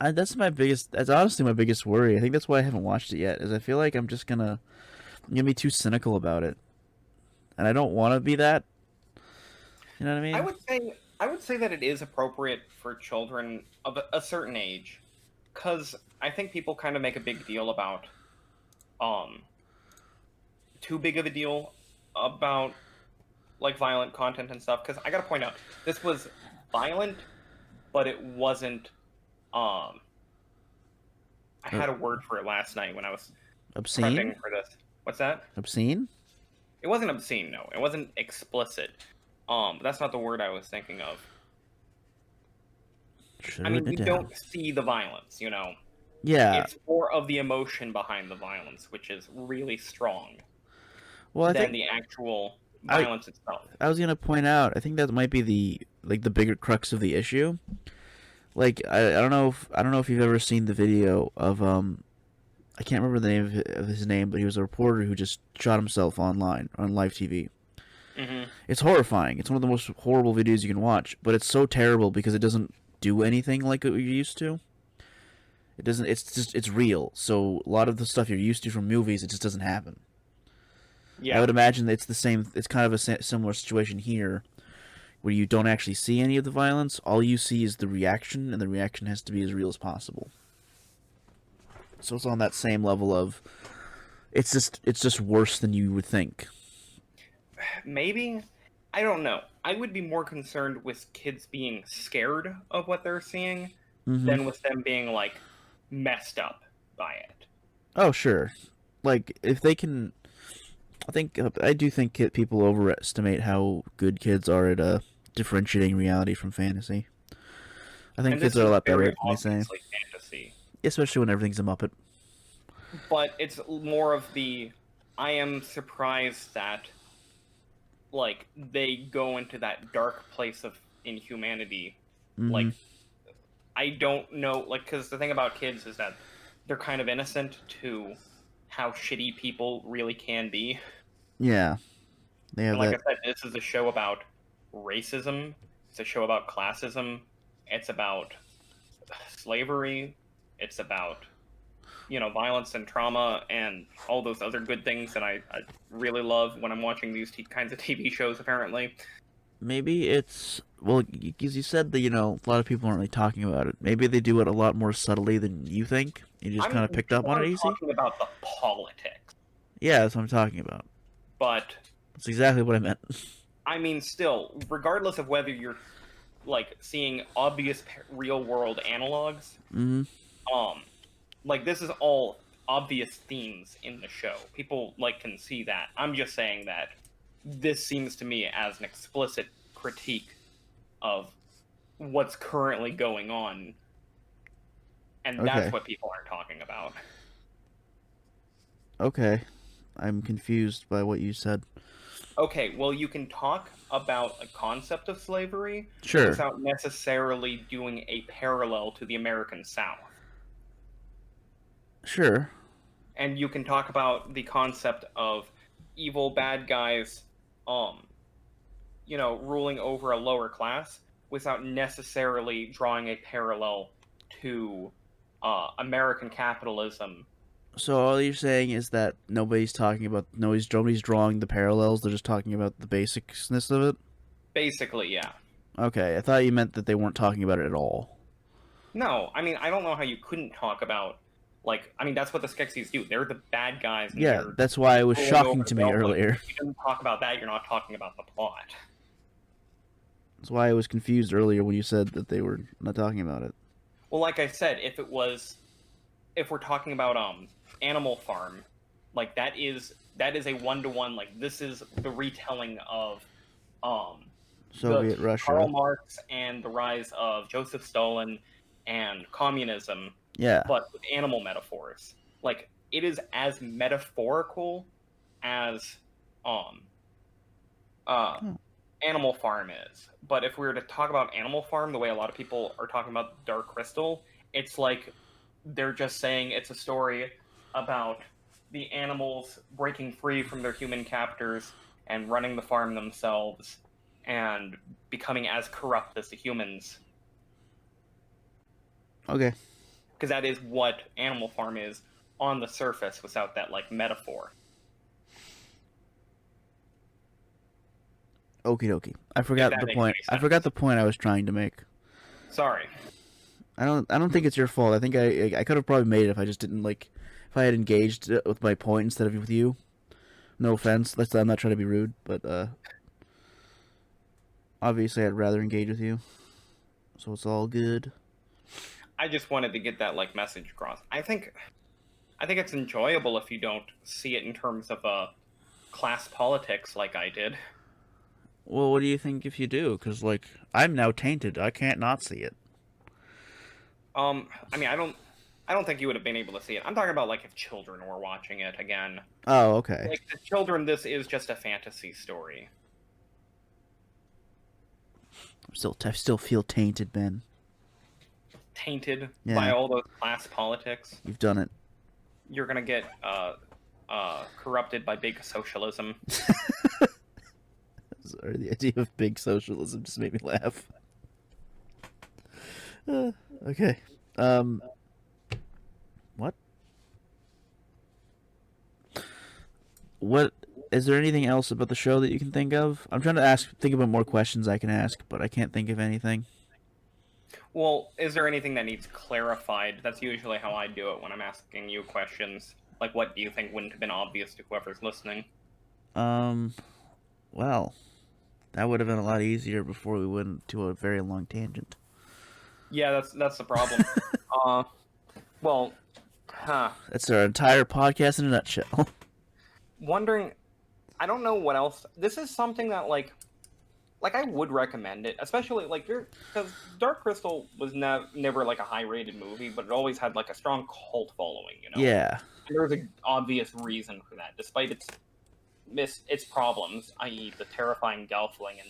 That's honestly my biggest worry. I think that's why I haven't watched it yet. Is I feel like I'm gonna be too cynical about it, and I don't want to be that. You know what I mean? I would say that it is appropriate for children of a certain age, because I think people kind of make a big deal about, too big of a deal about like violent content and stuff. Because I gotta point out, this was violent, but it wasn't. I had a word for it last night when I was Obscene? prepping for this. What's that? Obscene? It wasn't obscene, no. It wasn't explicit. That's not the word I was thinking of. Should I have mean, written you it down. don't see the violence, you know. Yeah. It's more of the emotion behind the violence, which is really strong, Well, I than think the actual I violence itself. I was gonna point out. I think that might be the bigger crux of the issue. Like I don't know if you've ever seen the video of I can't remember the name of his name, but he was a reporter who just shot himself online on live TV. Hmm. It's horrifying. It's one of the most horrible videos you can watch, but it's so terrible because it doesn't do anything like what you're used to. It doesn't. It's real. So a lot of the stuff you're used to from movies, it just doesn't happen. I Yeah. would imagine that it's the same. It's kind of a similar situation here, where you don't actually see any of the violence. All you see is the reaction, and the reaction has to be as real as possible. So it's on that same level of it's just worse than you would think. Maybe. I don't know. I would be more concerned with kids being scared of what they're seeing Mm-hmm. than with them being, like, messed up by it. Oh sure, like if they can, I do think people overestimate how good kids are at differentiating reality from fantasy. I think And this kids are a is lot better very at it than they say, obviously fantasy. especially when everything's a Muppet. But it's more of the I am surprised that, like, they go into that dark place of inhumanity. Mm-hmm. Like, I don't know, like, because the thing about kids is that they're kind of innocent to how shitty people really can be. Yeah, they And have like I that. said, this is a show about racism. It's a show about classism. It's about slavery. It's about, violence and trauma and all those other good things that I really love when I'm watching these kinds of TV shows, apparently. Maybe it's well, because you said that a lot of people aren't really talking about it. Maybe they do it a lot more subtly than you think. You just kind of picked up People on it aren't easy. talking about the politics, Yeah, that's what I'm talking about. but That's exactly what I meant. I mean, still, regardless of whether you're, like, seeing obvious real world analogs, Mm-hmm. like, this is all obvious themes in the show. People, like, can see that. I'm just saying that this seems to me as an explicit critique of what's currently going on, and that's Okay. what people aren't talking about. Okay. I'm confused by what you said. Okay, well, you can talk about a concept of slavery Sure. without necessarily doing a parallel to the American South. Sure. And you can talk about the concept of evil bad guys, ruling over a lower class without necessarily drawing a parallel to American capitalism. So all you're saying is that nobody's drawing the parallels. They're just talking about the basicness of it. Basically, yeah. Okay, I thought you meant that they weren't talking about it at all. No, I mean, I don't know how you couldn't talk about, like, I mean, that's what the Skeksis do. They're the bad guys. And Yeah, they're that's why it was ruling shocking over to the me world. earlier. If you didn't talk about that, you're not talking about the plot. That's why I was confused earlier when you said that they were not talking about it. Well, like I said, if we're talking about Animal Farm, like that is a 1-to-1. Like, this is the retelling of Soviet the Russia. Karl Marx and the rise of Joseph Stalin and communism, Yeah. but with animal metaphors. Like, it is as metaphorical as Animal Farm is. But if we were to talk about Animal Farm the way a lot of people are talking about Dark Crystal, it's like they're just saying it's a story about the animals breaking free from their human captors and running the farm themselves and becoming as corrupt as the humans. Okay. Because that is what Animal Farm is on the surface without that, like, metaphor. Okie dokie. I forgot that the makes point. any I forgot sense. the point I was trying to make. Sorry. I don't think it's your fault. I think I could have probably made it if I just didn't if I had engaged with my point instead of with you. No offense. I'm not trying to be rude, but obviously I'd rather engage with you. So it's all good. I just wanted to get that, like, message across. I think it's enjoyable if you don't see it in terms of class politics like I did. Well, what do you think if you do? Because, like, I'm now tainted. I can't not see it. I mean, I don't think you would have been able to see it. I'm talking about like if children were watching it again. Oh, okay. Like the children, this is just a fantasy story. I still feel tainted, Ben. Tainted Yeah. by all those class politics. You've done it. You're gonna get corrupted by big socialism. Sorry, the idea of big socialism just made me laugh. Okay. What? What is there anything else about the show that you can think of? I'm trying to think about more questions I can ask, but I can't think of anything. Well, is there anything that needs clarified? That's usually how I do it when I'm asking you questions. Like, what do you think wouldn't have been obvious to whoever's listening? Well, that would have been a lot easier before we went to a very long tangent. Yeah, that's the problem. Well, That's our entire podcast in a nutshell. Wondering, I don't know what else. This is something that like I would recommend it, especially like because Dark Crystal was never like a high-rated movie, but it always had like a strong cult following, you know. Yeah. And there was an obvious reason for that, despite its problems, i.e., the terrifying Gelfling and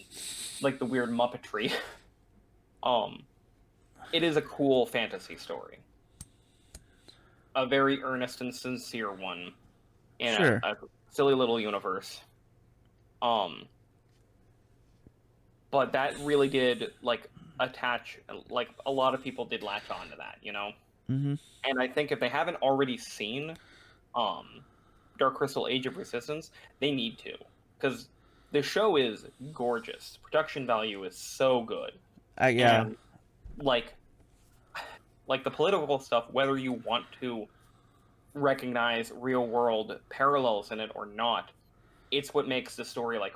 like the weird Muppetry. It is a cool fantasy story, a very earnest and sincere one in Sure. a silly little universe. But that really did like attach, like a lot of people did latch on to that, you know. Mm-hmm. And I think if they haven't already seen Dark Crystal: Age of Resistance, they need to, because the show is gorgeous. Production value is so good. Yeah. And, like the political stuff, whether you want to recognize real world parallels in it or not, it's what makes the story like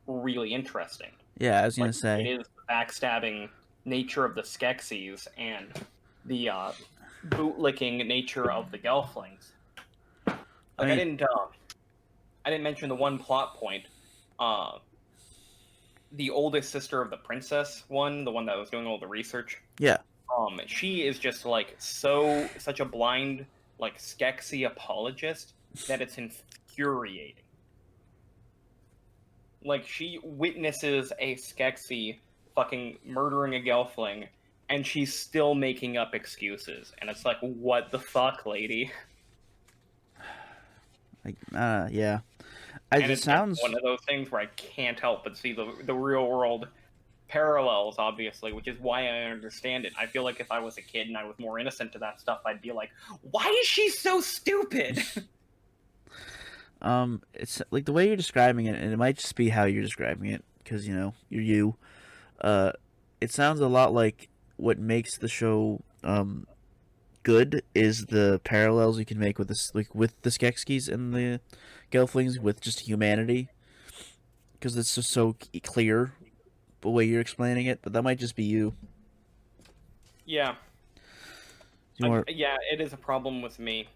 really interesting. Yeah, I was gonna say it is the backstabbing nature of the Skeksis and the bootlicking nature of the Gelflings. Like I didn't mention the one plot point. The oldest sister of the princess one, the one that was doing all the research. Yeah. She is just like such a blind like Skeksi apologist that it's infuriating. Like she witnesses a Skeksi fucking murdering a Gelfling, and she's still making up excuses, and it's like, what the fuck, lady? Like, yeah. And It sounds one of those things where I can't help but see the real world parallels, obviously, which is why I understand it. I feel like if I was a kid and I was more innocent to that stuff, I'd be like, why is she so stupid? it's like the way you're describing it, and it might just be how you're describing it, because you know you're you. It sounds a lot like what makes the show good is the parallels you can make with this, like with the Skeksis and the Gelflings, with just humanity, because it's just so clear the way you're explaining it. But that might just be you. Yeah. More... Yeah, it is a problem with me.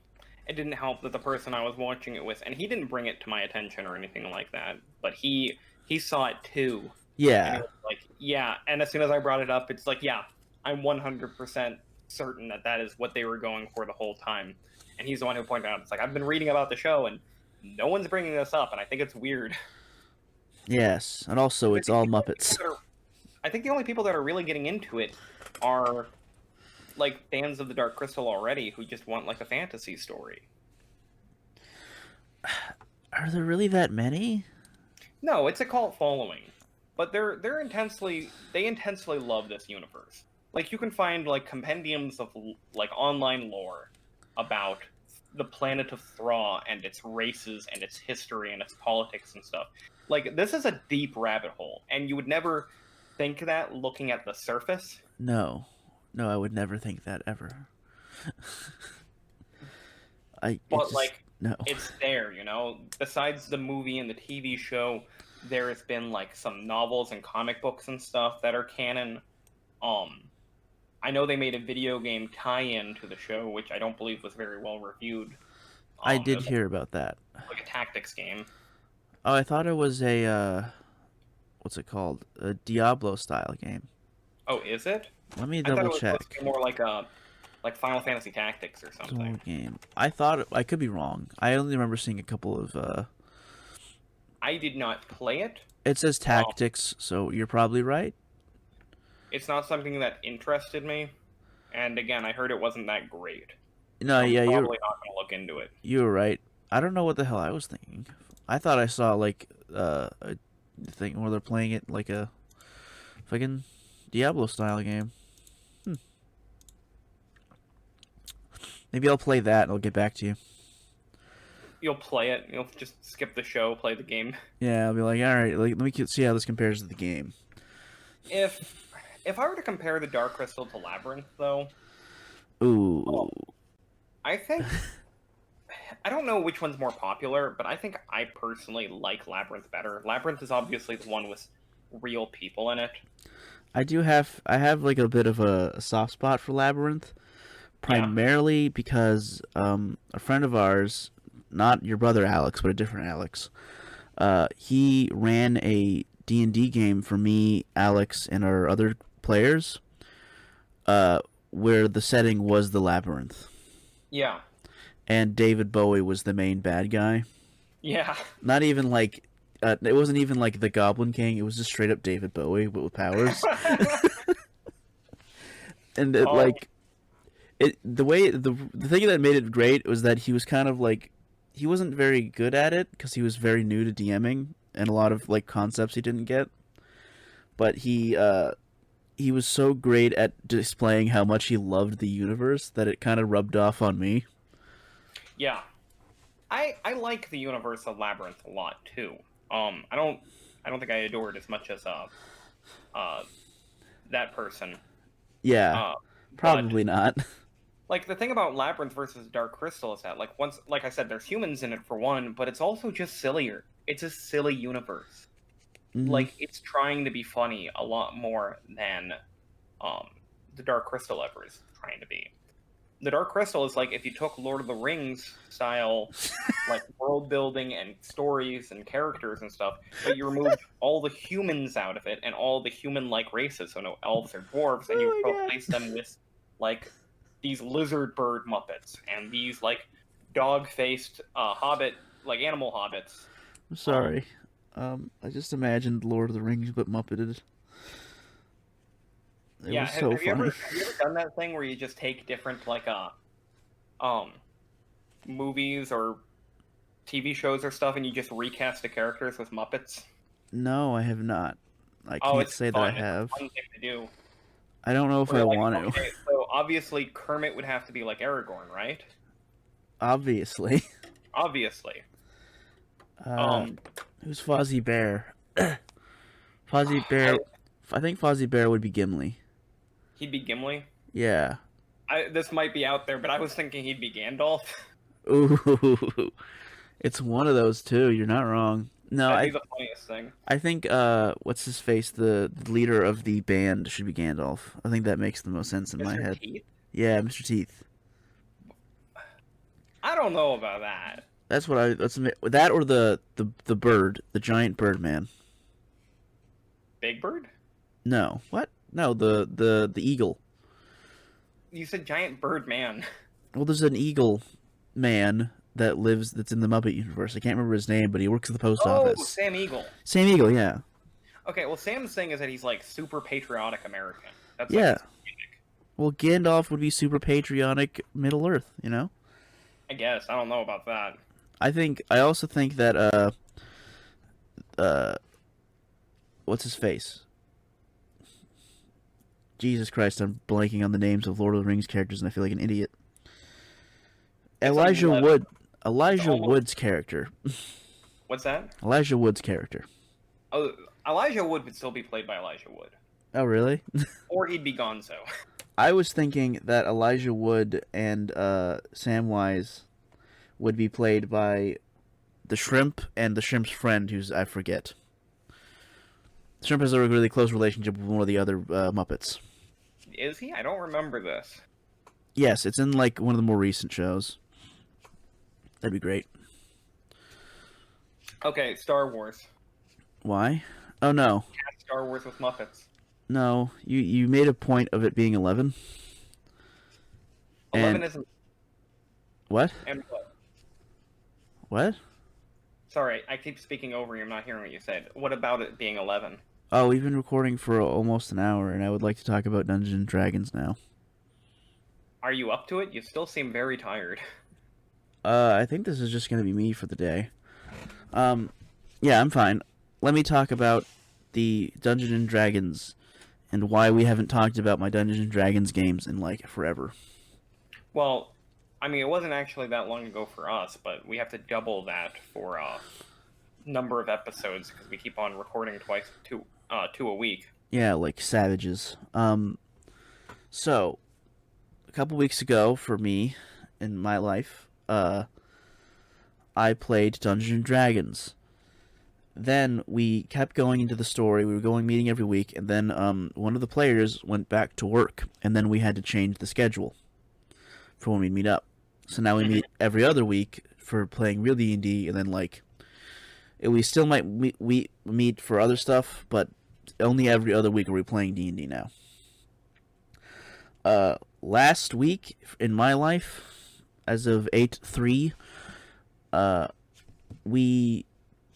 It didn't help that the person I was watching it with, and he didn't bring it to my attention or anything like that, but he saw it too. Yeah. And it was like, yeah, and as soon as I brought it up, it's like, yeah, I'm 100% certain that is what they were going for the whole time. And he's the one who pointed out, it's like, I've been reading about the show, and no one's bringing this up, and I think it's weird. Yes, and also it's all Muppets. I think the only people that are really getting into it are like fans of the Dark Crystal already, who just want like a fantasy story. Are there really that many? No, it's a cult following, but they intensely love this universe. Like you can find like compendiums of like online lore about the planet of Thra and its races and its history and its politics and stuff. Like this is a deep rabbit hole, and you would never think that looking at the surface. No, I would never think that ever. It's there, you know. Besides the movie and the TV show, there has been like some novels and comic books and stuff that are canon. I know they made a video game tie-in to the show, which I don't believe was very well reviewed. I did hear about that. Like a tactics game. Oh, I thought it was a what's it called? A Diablo style game. Oh, is it? Let me I thought double it was supposed to check. be more like Final Fantasy Tactics or something. Total game. I thought I could be wrong. I only remember seeing a couple of. I did not play it. It says Um, tactics, so you're probably right. it's not something that interested me, and again, I heard it wasn't that great, No, so I'm yeah, probably not going to look into it. you were right. I don't know what the hell I was thinking. I thought I saw like a thing where they're playing it like a fucking Diablo style game. Maybe I'll play that and I'll get back to you. You'll play it. You'll just skip the show, play the game. Yeah, I'll be like, all right, like, let me see how this compares to the game. If I were to compare the Dark Crystal to Labyrinth, though, Ooh, I think I don't know which one's more popular, but I think I personally like Labyrinth better. Labyrinth is obviously the one with real people in it. I have like a bit of a soft spot for Labyrinth, primarily because a friend of ours, not your brother Alex, but a different Alex, he ran a D&D game for me, Alex, and our other players, where the setting was the Labyrinth. Yeah. And David Bowie was the main bad guy. Yeah. Not even like, it wasn't even like the Goblin King. It was just straight up David Bowie, but with powers. And it, like, the thing that made it great was that he was kind of like, he wasn't very good at it because he was very new to DMing and a lot of like concepts he didn't get. But he was so great at displaying how much he loved the universe that it kind of rubbed off on me. Yeah. I like the universe of Labyrinth a lot too. I don't think I adore it as much as that person. Yeah, probably not. Like the thing about Labyrinth versus Dark Crystal is that like I said, there's humans in it for one, but it's also just sillier. It's a silly universe. Mhm. Like it's trying to be funny a lot more than the Dark Crystal ever is trying to be. The Dark Crystal is like if you took Lord of the Rings style like world building and stories and characters and stuff, but you removed all the humans out of it and all the human like races, so no elves or dwarves, and you replaced them with like these lizard bird muppets and these like dog faced hobbit like animal hobbits. I'm sorry. I just imagined Lord of the Rings but Muppeted. It was so have funny. you ever done that thing where you just take different like movies or TV shows or stuff and you just recast the characters with Muppets? No, I have not. I can't It's say fun. that I have. It's a fun thing to do. I don't know if I want to. Okay, so obviously Kermit would have to be like Aragorn, right? Obviously. Obviously. Who's Fozzie Bear? Fozzie Bear. I think Fozzie Bear would be Gimli. He'd be Gimli? Yeah. This might be out there, but I was thinking he'd be Gandalf. Ooh. It's one of those two. You're not wrong. No, That'd be the funniest thing. I think what's his face? The leader of the band should be Gandalf. I think that makes the most sense in my head. Teeth? Yeah, Mr. Teeth. I don't know about that. That's what that or the bird, the giant bird man. Big Bird? No. What? No, the eagle. You said giant bird man. Well, there's an eagle man that's in the Muppet universe. I can't remember his name, but he works at the post office. Oh, Sam Eagle. Sam Eagle, yeah. Okay, well, Sam's thing is that he's like super patriotic American. That's Yeah. like his gimmick. Well, Gandalf would be super patriotic Middle Earth, you know? I guess. I don't know about that. I also think that what's his face? Jesus Christ, I'm blanking on the names of Lord of the Rings characters and I feel like an idiot. Elijah Wood's character. What's that? Elijah Wood's character. Oh, Elijah Wood would still be played by Elijah Wood. Oh, really? Or he'd be Gonzo. I was thinking that Elijah Wood and Samwise would be played by the Shrimp and the Shrimp's friend, who's I forget. Shrimp has a really close relationship with one of the other Muppets. Is he? I don't remember this. Yes, it's in like one of the more recent shows. That'd be great. Okay, Star Wars. Why? Oh no, Star Wars with Muppets. no. You made a point of it being 11. 11 And isn't. what? And what? What? Sorry, I keep speaking over you. I'm not hearing what you said. What about it being 11? Oh, we've been recording for almost an hour, and I would like to talk about Dungeons and Dragons now. Are you up to it? You still seem very tired. I think this is just gonna be me for the day. Yeah, I'm fine. Let me talk about the Dungeons and Dragons and why we haven't talked about my Dungeons and Dragons games in like forever. Well, I mean, it wasn't actually that long ago for us, but we have to double that for number of episodes because we keep on recording two a week. Yeah, like savages. So a couple weeks ago for me in my life, I played Dungeons and Dragons. Then we kept going into the story. We were going meeting every week, and then one of the players went back to work, and then we had to change the schedule for when we meet up. So now we meet every other week for playing real D&D, and then like we still might we meet for other stuff, but only every other week are we playing D&D now. Last week in my life, as of 8/3, we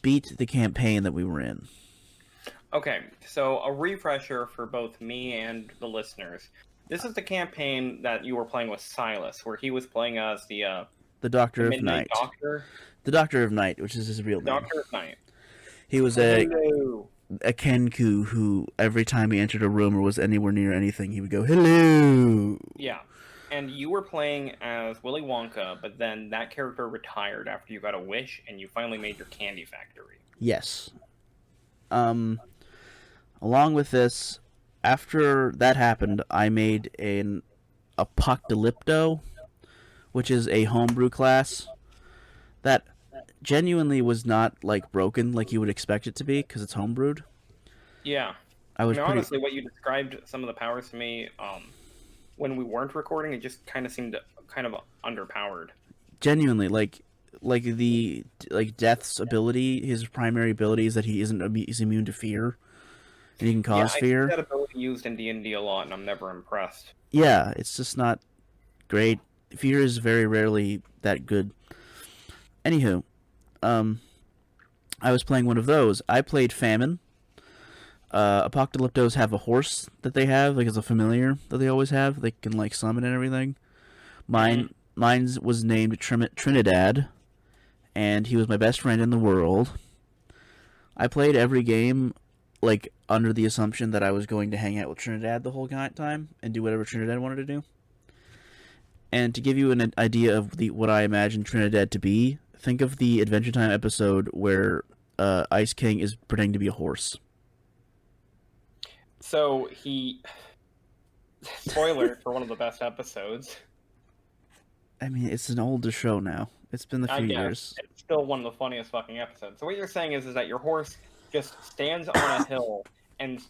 beat the campaign that we were in. Okay, so a refresher for both me and the listeners. This is the campaign that you were playing with Silas, where he was playing as the Doctor of Midnight Night. Doctor. The Doctor of Night, which is his real name. Doctor of Night. He was Hello. a Kenku who, every time he entered a room or was anywhere near anything, he would go, hello! Yeah. And you were playing as Willy Wonka, but then that character retired after you got a wish, and you finally made your candy factory. Yes. Along with this, after that happened, I made an Apocalypto, which is a homebrew class that genuinely was not like broken like you would expect it to be because it's homebrewed. Yeah. Honestly, what you described some of the powers to me, when we weren't recording, it just kind of seemed kind of underpowered. Genuinely, like the Death's ability, his primary ability is that he's immune to fear, and he can cause fear. I see that ability used in D&D a lot, and I'm never impressed. Yeah, it's just not great. Fear is very rarely that good. Anywho, I was playing one of those. I played Famine. Apocalyptos have a horse that they have, like as a familiar that they always have. They can like summon and everything. Mine was named Trinidad, and he was my best friend in the world. I played every game like under the assumption that I was going to hang out with Trinidad the whole time and do whatever Trinidad wanted to do. And to give you an idea of what I imagine Trinidad to be, think of the Adventure Time episode where Ice King is pretending to be a horse. So he... Spoiler for one of the best episodes. I mean, it's an older show now. It's been a few years. It's still one of the funniest fucking episodes. So what you're saying is that your horse just stands on a hill and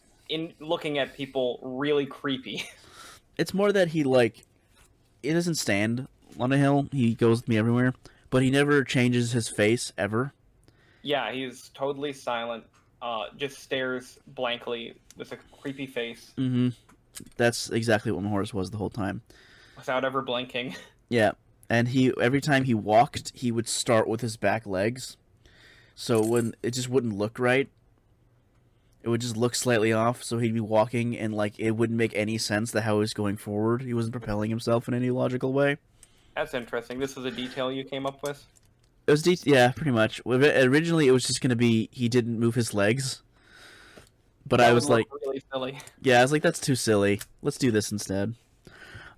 looking at people really creepy. It's more that he doesn't stand on a hill. He goes with me everywhere, but he never changes his face ever. Yeah, he's totally silent. Just stares blankly with a creepy face. Mm-hmm. That's exactly what my horse was the whole time. Without ever blinking. Yeah, and every time he walked, he would start with his back legs. So when it just wouldn't look right, it would just look slightly off. So he'd be walking, and it wouldn't make any sense that how he was going forward. He wasn't propelling himself in any logical way. That's interesting. This was a detail you came up with? It was yeah, pretty much. Originally, it was just going to be he didn't move his legs. But that I was like, really silly. Yeah, I was like, that's too silly. Let's do this instead.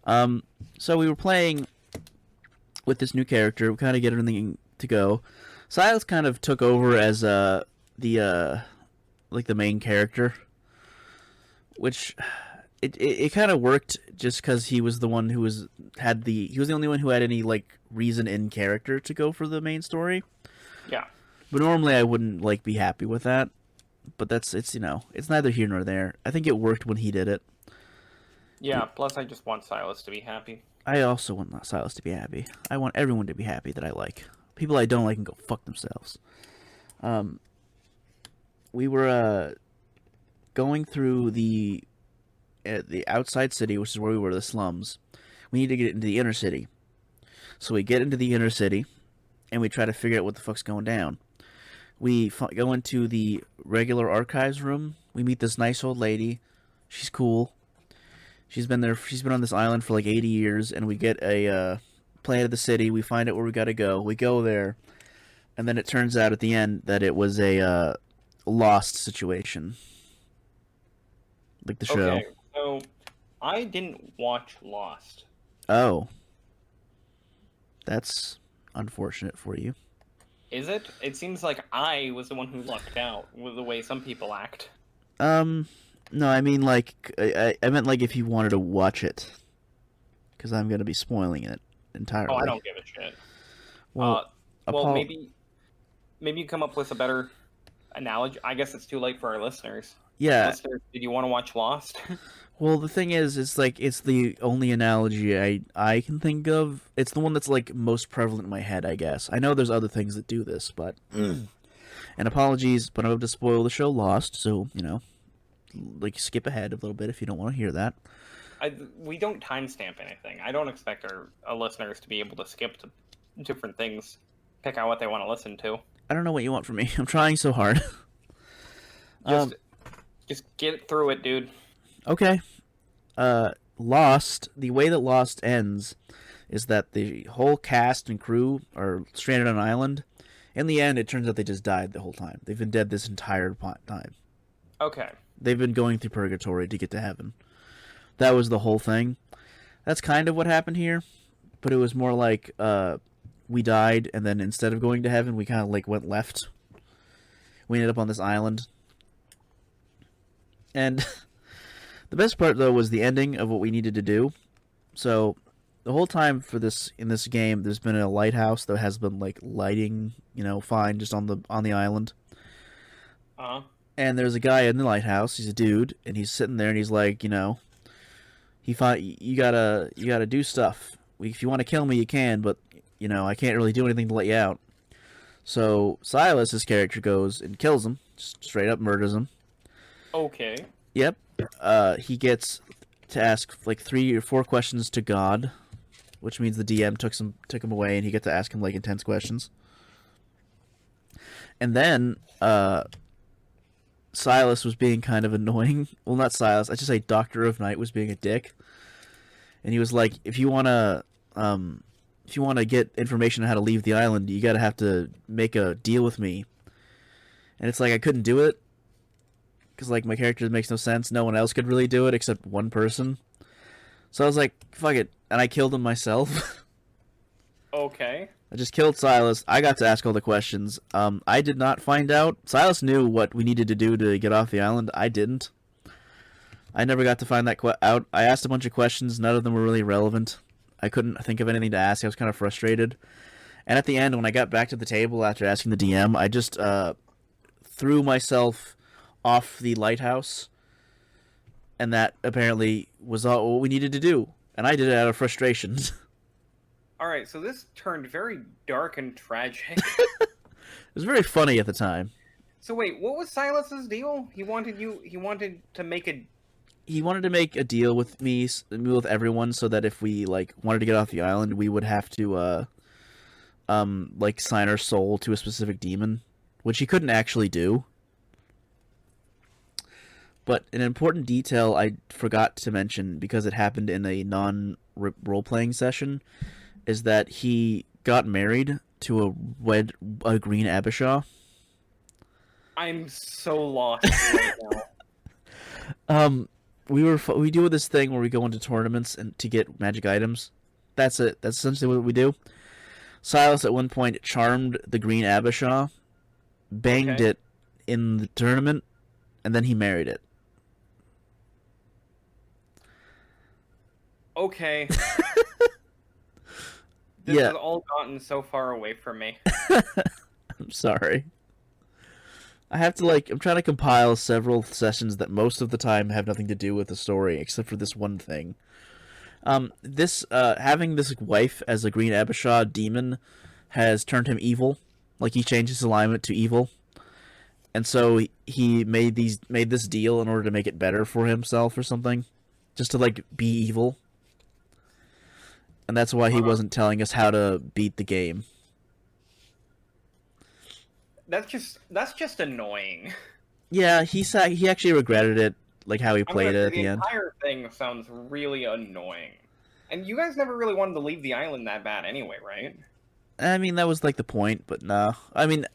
So we were playing with this new character. We kind of get everything to go. Silas kind of took over as the main character, which it kind of worked just because he was the one who was the only one who had any reason in character to go for the main story. Yeah. But normally I wouldn't be happy with that. But it's neither here nor there. I think it worked when he did it. Yeah, plus I just want Silas to be happy. I also want Silas to be happy. I want everyone to be happy that I like. People I don't like can go fuck themselves. We were going through the outside city, which is where we were, the slums. We need to get into the inner city. So we get into the inner city, and we try to figure out what the fuck's going down. We go into the regular archives room. We meet this nice old lady. She's cool. She's been there. She's been on this island for like 80 years, and we get a plan of the city. We find out where we gotta go. We go there, and then it turns out at the end that it was a Lost situation, like the show. Okay, so I didn't watch Lost. Oh, that's unfortunate for you. Is it? It seems like I was the one who lucked out with the way some people act. No, I mean like I meant like if you wanted to watch it, because I'm gonna be spoiling it entirely. Oh, I don't give a shit. Well, maybe you come up with a better analogy. I guess it's too late for our listeners. Yeah. Listeners, did you want to watch Lost? Well, the thing is, it's like it's the only analogy I can think of. It's the one that's like most prevalent in my head, I guess. I know there's other things that do this, but and apologies, but I'm about to spoil the show Lost, so like skip ahead a little bit if you don't want to hear that. We don't timestamp anything. I don't expect our listeners to be able to skip to different things, pick out what they want to listen to. I don't know what you want from me. I'm trying so hard. Just get through it, dude. Okay. Lost, the way that Lost ends is that the whole cast and crew are stranded on an island. In the end, it turns out they just died the whole time. They've been dead this entire time. Okay. They've been going through purgatory to get to heaven. That was the whole thing. That's kind of what happened here, but it was more like we died, and then instead of going to heaven, we kind of like went left. We ended up on this island. And the best part, though, was the ending of what we needed to do. So the whole time in this game, there's been a lighthouse that has been like lighting, fine, just on the island. And there's a guy in the lighthouse. He's a dude, and he's sitting there, and he's like, you gotta do stuff. If you want to kill me, you can, but I can't really do anything to let you out. So Silas, his character, goes and kills him, just straight up murders him. Okay. Yep. He gets to ask like 3 or 4 questions to God, which means the DM took him away, and he got to ask him like intense questions. And then Silas was being kind of annoying. Well, not Silas. I should say Doctor of Night was being a dick, and he was like, if you wanna get information on how to leave the island, you gotta have to make a deal with me. And it's like I couldn't do it. Because, like, my character makes no sense. No one else could really do it except one person. So I was like, fuck it. And I killed him myself. Okay. I just killed Silas. I got to ask all the questions. I did not find out. Silas knew what we needed to do to get off the island. I didn't. I never got to find that out. I asked a bunch of questions. None of them were really relevant. I couldn't think of anything to ask. I was kind of frustrated. And at the end, when I got back to the table after asking the DM, I just threw myself off the lighthouse, and that apparently was all what we needed to do, and I did it out of frustration. Alright, so this turned very dark and tragic. It was very funny at the time. So wait, what was Silas's deal? He wanted to make a deal with me, with everyone, so that if we like wanted to get off the island, we would have to like sign our soul to a specific demon, which he couldn't actually do. But an important detail I forgot to mention, because it happened in a non-role-playing session, is that he got married to a green Abishaw. I'm so lost right now. We do this thing where we go into tournaments and to get magic items. That's it. That's essentially what we do. Silas at one point charmed the green Abishaw, banged it in the tournament, and then he married it. Okay. This has all gotten so far away from me. I'm sorry. I have to I'm trying to compile several sessions that most of the time have nothing to do with the story, except for this one thing. Having this wife as a green Abishaw demon has turned him evil. Like, he changed his alignment to evil. and so he made this deal in order to make it better for himself or something, just to like be evil. And that's why he wasn't telling us how to beat the game. That's just annoying. Yeah, he actually regretted it, like how he played it at the end. The entire thing sounds really annoying. And you guys never really wanted to leave the island that bad anyway, right? I mean, that was like the point, but no. I mean,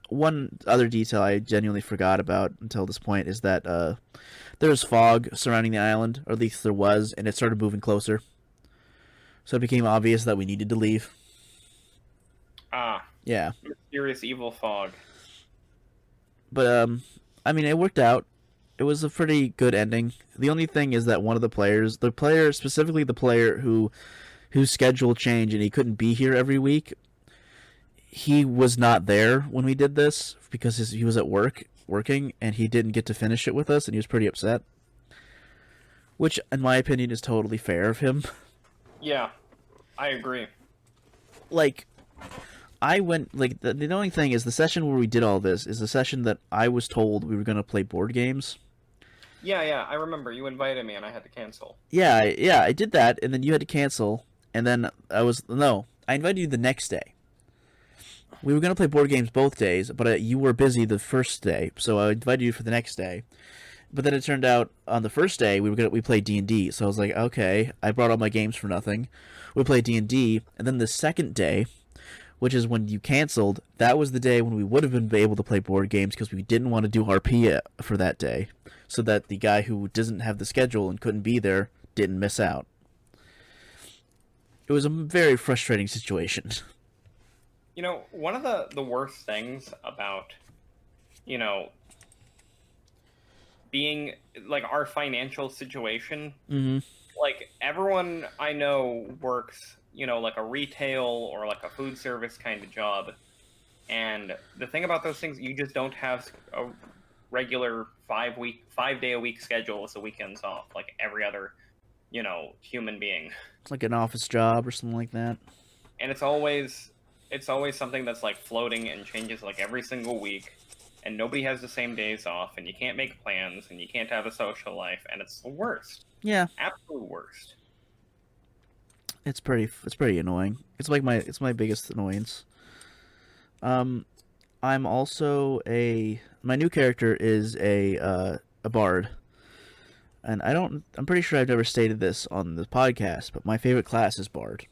one other detail I genuinely forgot about until this point is that there was fog surrounding the island, or at least there was, and it started moving closer. So it became obvious that we needed to leave. Ah. Yeah. Mysterious evil fog. But, I mean, it worked out. It was a pretty good ending. The only thing is that one of the players, specifically the player whose schedule changed and he couldn't be here every week, he was not there when we did this because he was at working, and he didn't get to finish it with us, and he was pretty upset. Which, in my opinion, is totally fair of him. Yeah, I agree. Like, I went, like, the only thing is the session where we did all this is the session that I was told we were going to play board games. Yeah, I remember. You invited me and I had to cancel. Yeah, I did that, and then you had to cancel, and then I invited you the next day. We were going to play board games both days, but you were busy the first day, so I invited you for the next day. But then it turned out on the first day we played D&D, so I was like, okay, I brought all my games for nothing. We played D&D, and then the second day, which is when you canceled, that was the day when we would have been able to play board games because we didn't want to do RP for that day, so that the guy who doesn't have the schedule and couldn't be there didn't miss out. It was a very frustrating situation. You know, one of the worst things about, being, like, our financial situation, like, everyone I know works, like a retail or like a food service kind of job, and the thing about those things, you just don't have a regular 5-day-a-week schedule with the weekends off, like every other, human being. It's like an office job or something like that. And it's always something that's like floating and changes like every single week, and nobody has the same days off, and you can't make plans, and you can't have a social life, and it's the worst. Yeah, Absolute worst. it's pretty annoying. It's my biggest annoyance. I'm also my new character is a bard, and I'm pretty sure I've never stated this on the podcast, but my favorite class is bard.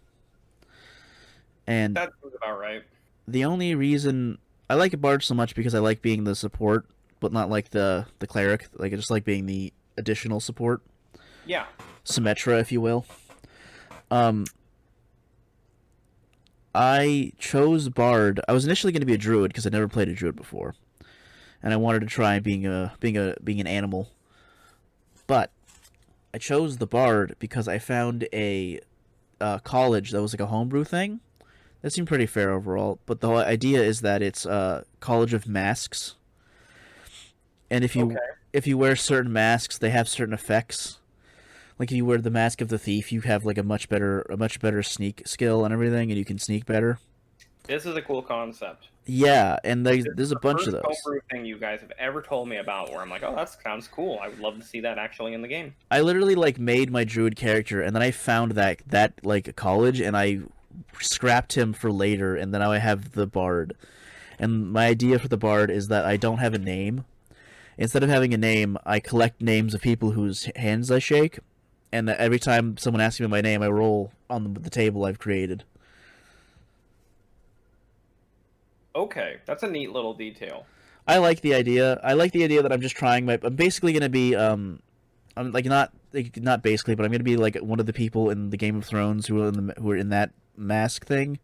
And that sounds about right. The only reason I like a bard so much because I like being the support, but not like the cleric. Like I just like being the additional support. Yeah. Symmetra, if you will. I chose bard. I was initially going to be a druid because I never played a druid before, and I wanted to try being an animal. But I chose the bard because I found a college that was like a homebrew thing. That seemed pretty fair overall, but the whole idea is that it's a college of masks, and if you wear certain masks, they have certain effects. Like if you wear the mask of the thief, you have like a much better sneak skill and everything, and you can sneak better. This is a cool concept. Yeah, and there's a bunch of those. Homebrew thing you guys have ever told me about, where I'm like, oh, that sounds cool. I would love to see that actually in the game. I literally like made my druid character, and then I found that like college, and I scrapped him for later, and then now I have the bard. And my idea for the bard is that I don't have a name. Instead of having a name, I collect names of people whose hands I shake, and every time someone asks me my name, I roll on the table I've created. Okay, that's a neat little detail. I like the idea. I like the idea that I'm just trying I'm basically gonna be I'm like not basically, but I'm gonna be like one of the people in the Game of Thrones who are in that mask thing.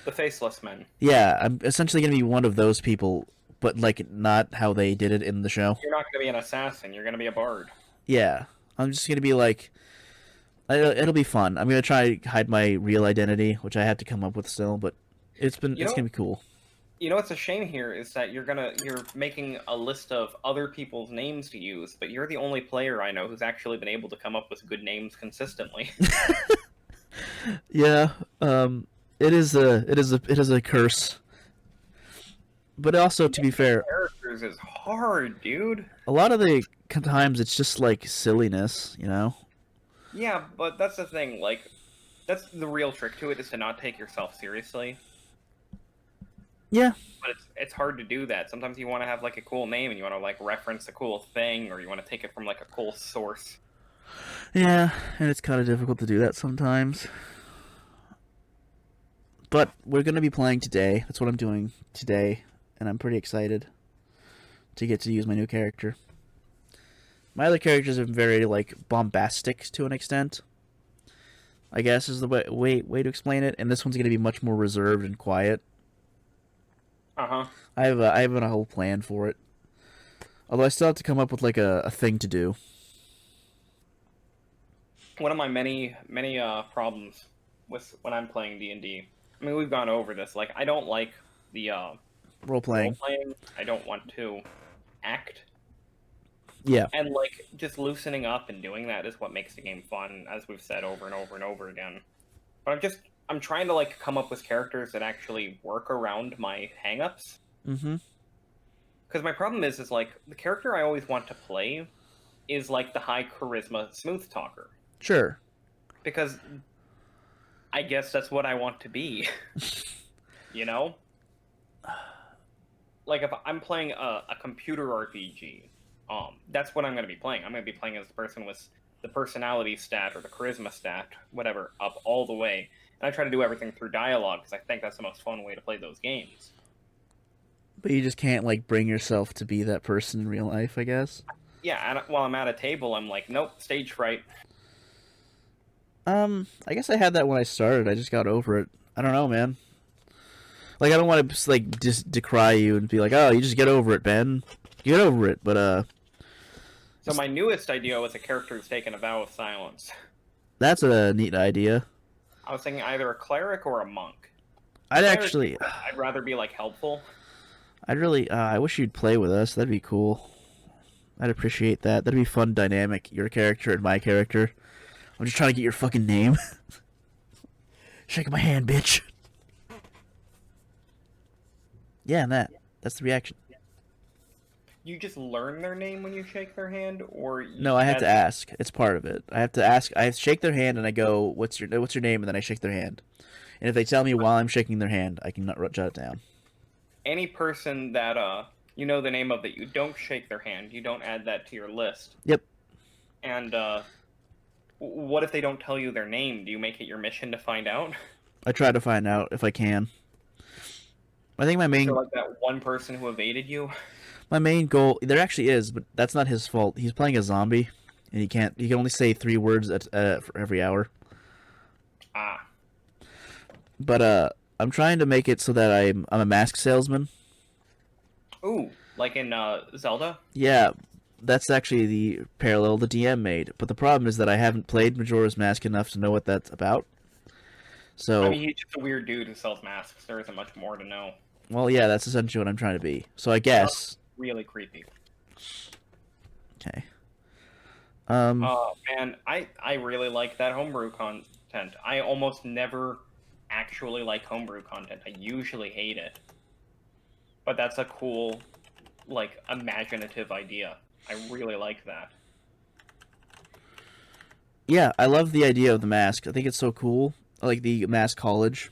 The faceless men. Yeah, I'm essentially gonna be one of those people, but like not how they did it in the show. You're not gonna be an assassin. You're gonna be a bard. Yeah, I'm just gonna be like, it'll be fun. I'm gonna try to hide my real identity, which I have to come up with still, but it's gonna be cool. You know what's a shame here is that you're making a list of other people's names to use, but you're the only player I know who's actually been able to come up with good names consistently. Yeah, it is a curse. But also, to be fair, characters is hard, dude. A lot of the times it's just like silliness, you know? Yeah, but that's the thing. Like, that's the real trick to it, is to not take yourself seriously. Yeah. But it's hard to do that. Sometimes you want to have like a cool name and you want to like reference a cool thing, or you want to take it from like a cool source. Yeah, and it's kind of difficult to do that sometimes. But we're going to be playing today. That's what I'm doing today, and I'm pretty excited to get to use my new character. My other characters are very, like, bombastic to an extent, I guess is the way to explain it, and this one's going to be much more reserved and quiet. Uh-huh. I have a whole plan for it. Although I still have to come up with, like, a thing to do. One of my many problems with when I'm playing D&D, I mean, we've gone over this. Like, I don't like the Role-playing. I don't want to act. Yeah. And, like, just loosening up and doing that is what makes the game fun, as we've said over and over and over again. But I'm trying to, like, come up with characters that actually work around my hang-ups. Mm-hmm. Because my problem is, like, the character I always want to play is, like, the high charisma smooth talker. Sure. Because I guess that's what I want to be. You know? Like, if I'm playing a computer RPG, that's what I'm going to be playing. I'm going to be playing as the person with the personality stat or the charisma stat, whatever, up all the way. And I try to do everything through dialogue, because I think that's the most fun way to play those games. But you just can't, like, bring yourself to be that person in real life, I guess. Yeah, and while I'm at a table, I'm like, nope, stage fright. I guess I had that when I started. I just got over it. I don't know, man. Like, I don't want to, like, just decry you and be like, oh, you just get over it, Ben. Get over it, but, So my newest idea was a character who's taken a vow of silence. That's a neat idea. I was thinking either a cleric or a monk. I'd rather be, like, helpful. I wish you'd play with us. That'd be cool. I'd appreciate that. That'd be fun dynamic. Your character and my character. I'm just trying to get your fucking name. Shake my hand, bitch. Yeah, and that's the reaction. You just learn their name when you shake their hand, or No, I have to ask. It's part of it. I have to ask. I shake their hand and I go, "What's your name?" And then I shake their hand. And if they tell me while I'm shaking their hand, I can jot it down. Any person that you know the name of that you don't shake their hand, you don't add that to your list. Yep. And what if they don't tell you their name? Do you make it your mission to find out? I try to find out if I can. I think my main So like that one person who evaded you. My main goal, there actually is, but that's not his fault. He's playing a zombie, and he can only say 3 words for every hour. Ah. But I'm trying to make it so that I'm a mask salesman. Ooh, like in Zelda? Yeah, that's actually the parallel the DM made. But the problem is that I haven't played Majora's Mask enough to know what that's about. So I mean, he's just a weird dude who sells masks. There isn't much more to know. Well, yeah, that's essentially what I'm trying to be. So I guess really creepy. Okay. Man, I really like that homebrew content. I almost never actually like homebrew content. I usually hate it. But that's a cool, like, imaginative idea. I really like that. Yeah, I love the idea of the mask. I think it's so cool. I like the mask college.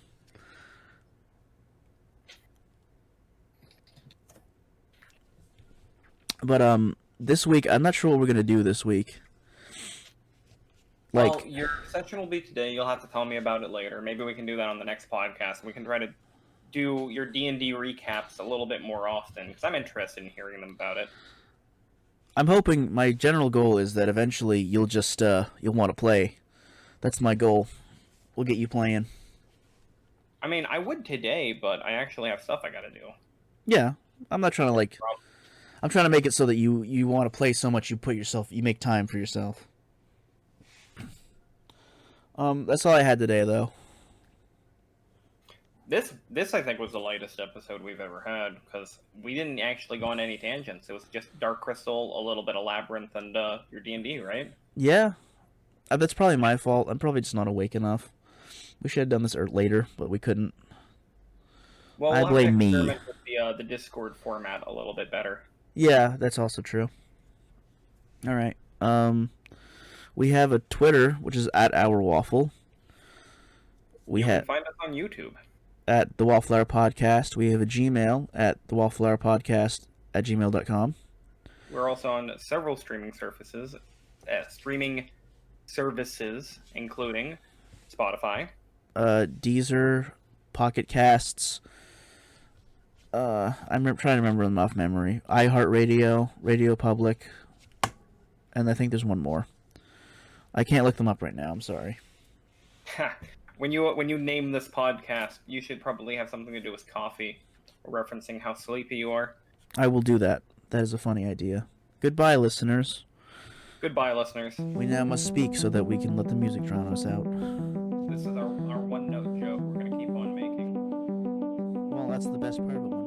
But this week I'm not sure what we're gonna do this week. Like, well, your session will be today. You'll have to tell me about it later. Maybe we can do that on the next podcast. We can try to do your D&D recaps a little bit more often, because I'm interested in hearing them about it. I'm hoping my general goal is that eventually you'll want to play. That's my goal. We'll get you playing. I mean, I would today, but I actually have stuff I gotta do. Yeah, I'm not trying to I'm trying to make it so that you want to play so much you make time for yourself. That's all I had today, though. This I think was the lightest episode we've ever had, because we didn't actually go on any tangents. It was just Dark Crystal, a little bit of Labyrinth, and your D&D, right? Yeah, that's probably my fault. I'm probably just not awake enough. We should have done this later, but we couldn't. Well, I blame me. Experiment with the Discord format a little bit better. Yeah, that's also true. All right. We have a Twitter, which is at Our Waffle. We You can have find us on YouTube. at the Waffle Hour Podcast. We have a Gmail at the Waffle Hour Podcast at gmail.com. We're also on several streaming services, including Spotify, Deezer, Pocket Casts. I'm trying to remember them off memory. iHeartRadio, Radio Public, and I think there's one more. I can't look them up right now. I'm sorry. When you name this podcast, you should probably have something to do with coffee, referencing how sleepy you are. I will do that. That is a funny idea. Goodbye, listeners. Goodbye, listeners. We now must speak so that we can let the music drown us out. This is our one-note joke we're going to keep on making. Well, that's the best part of it.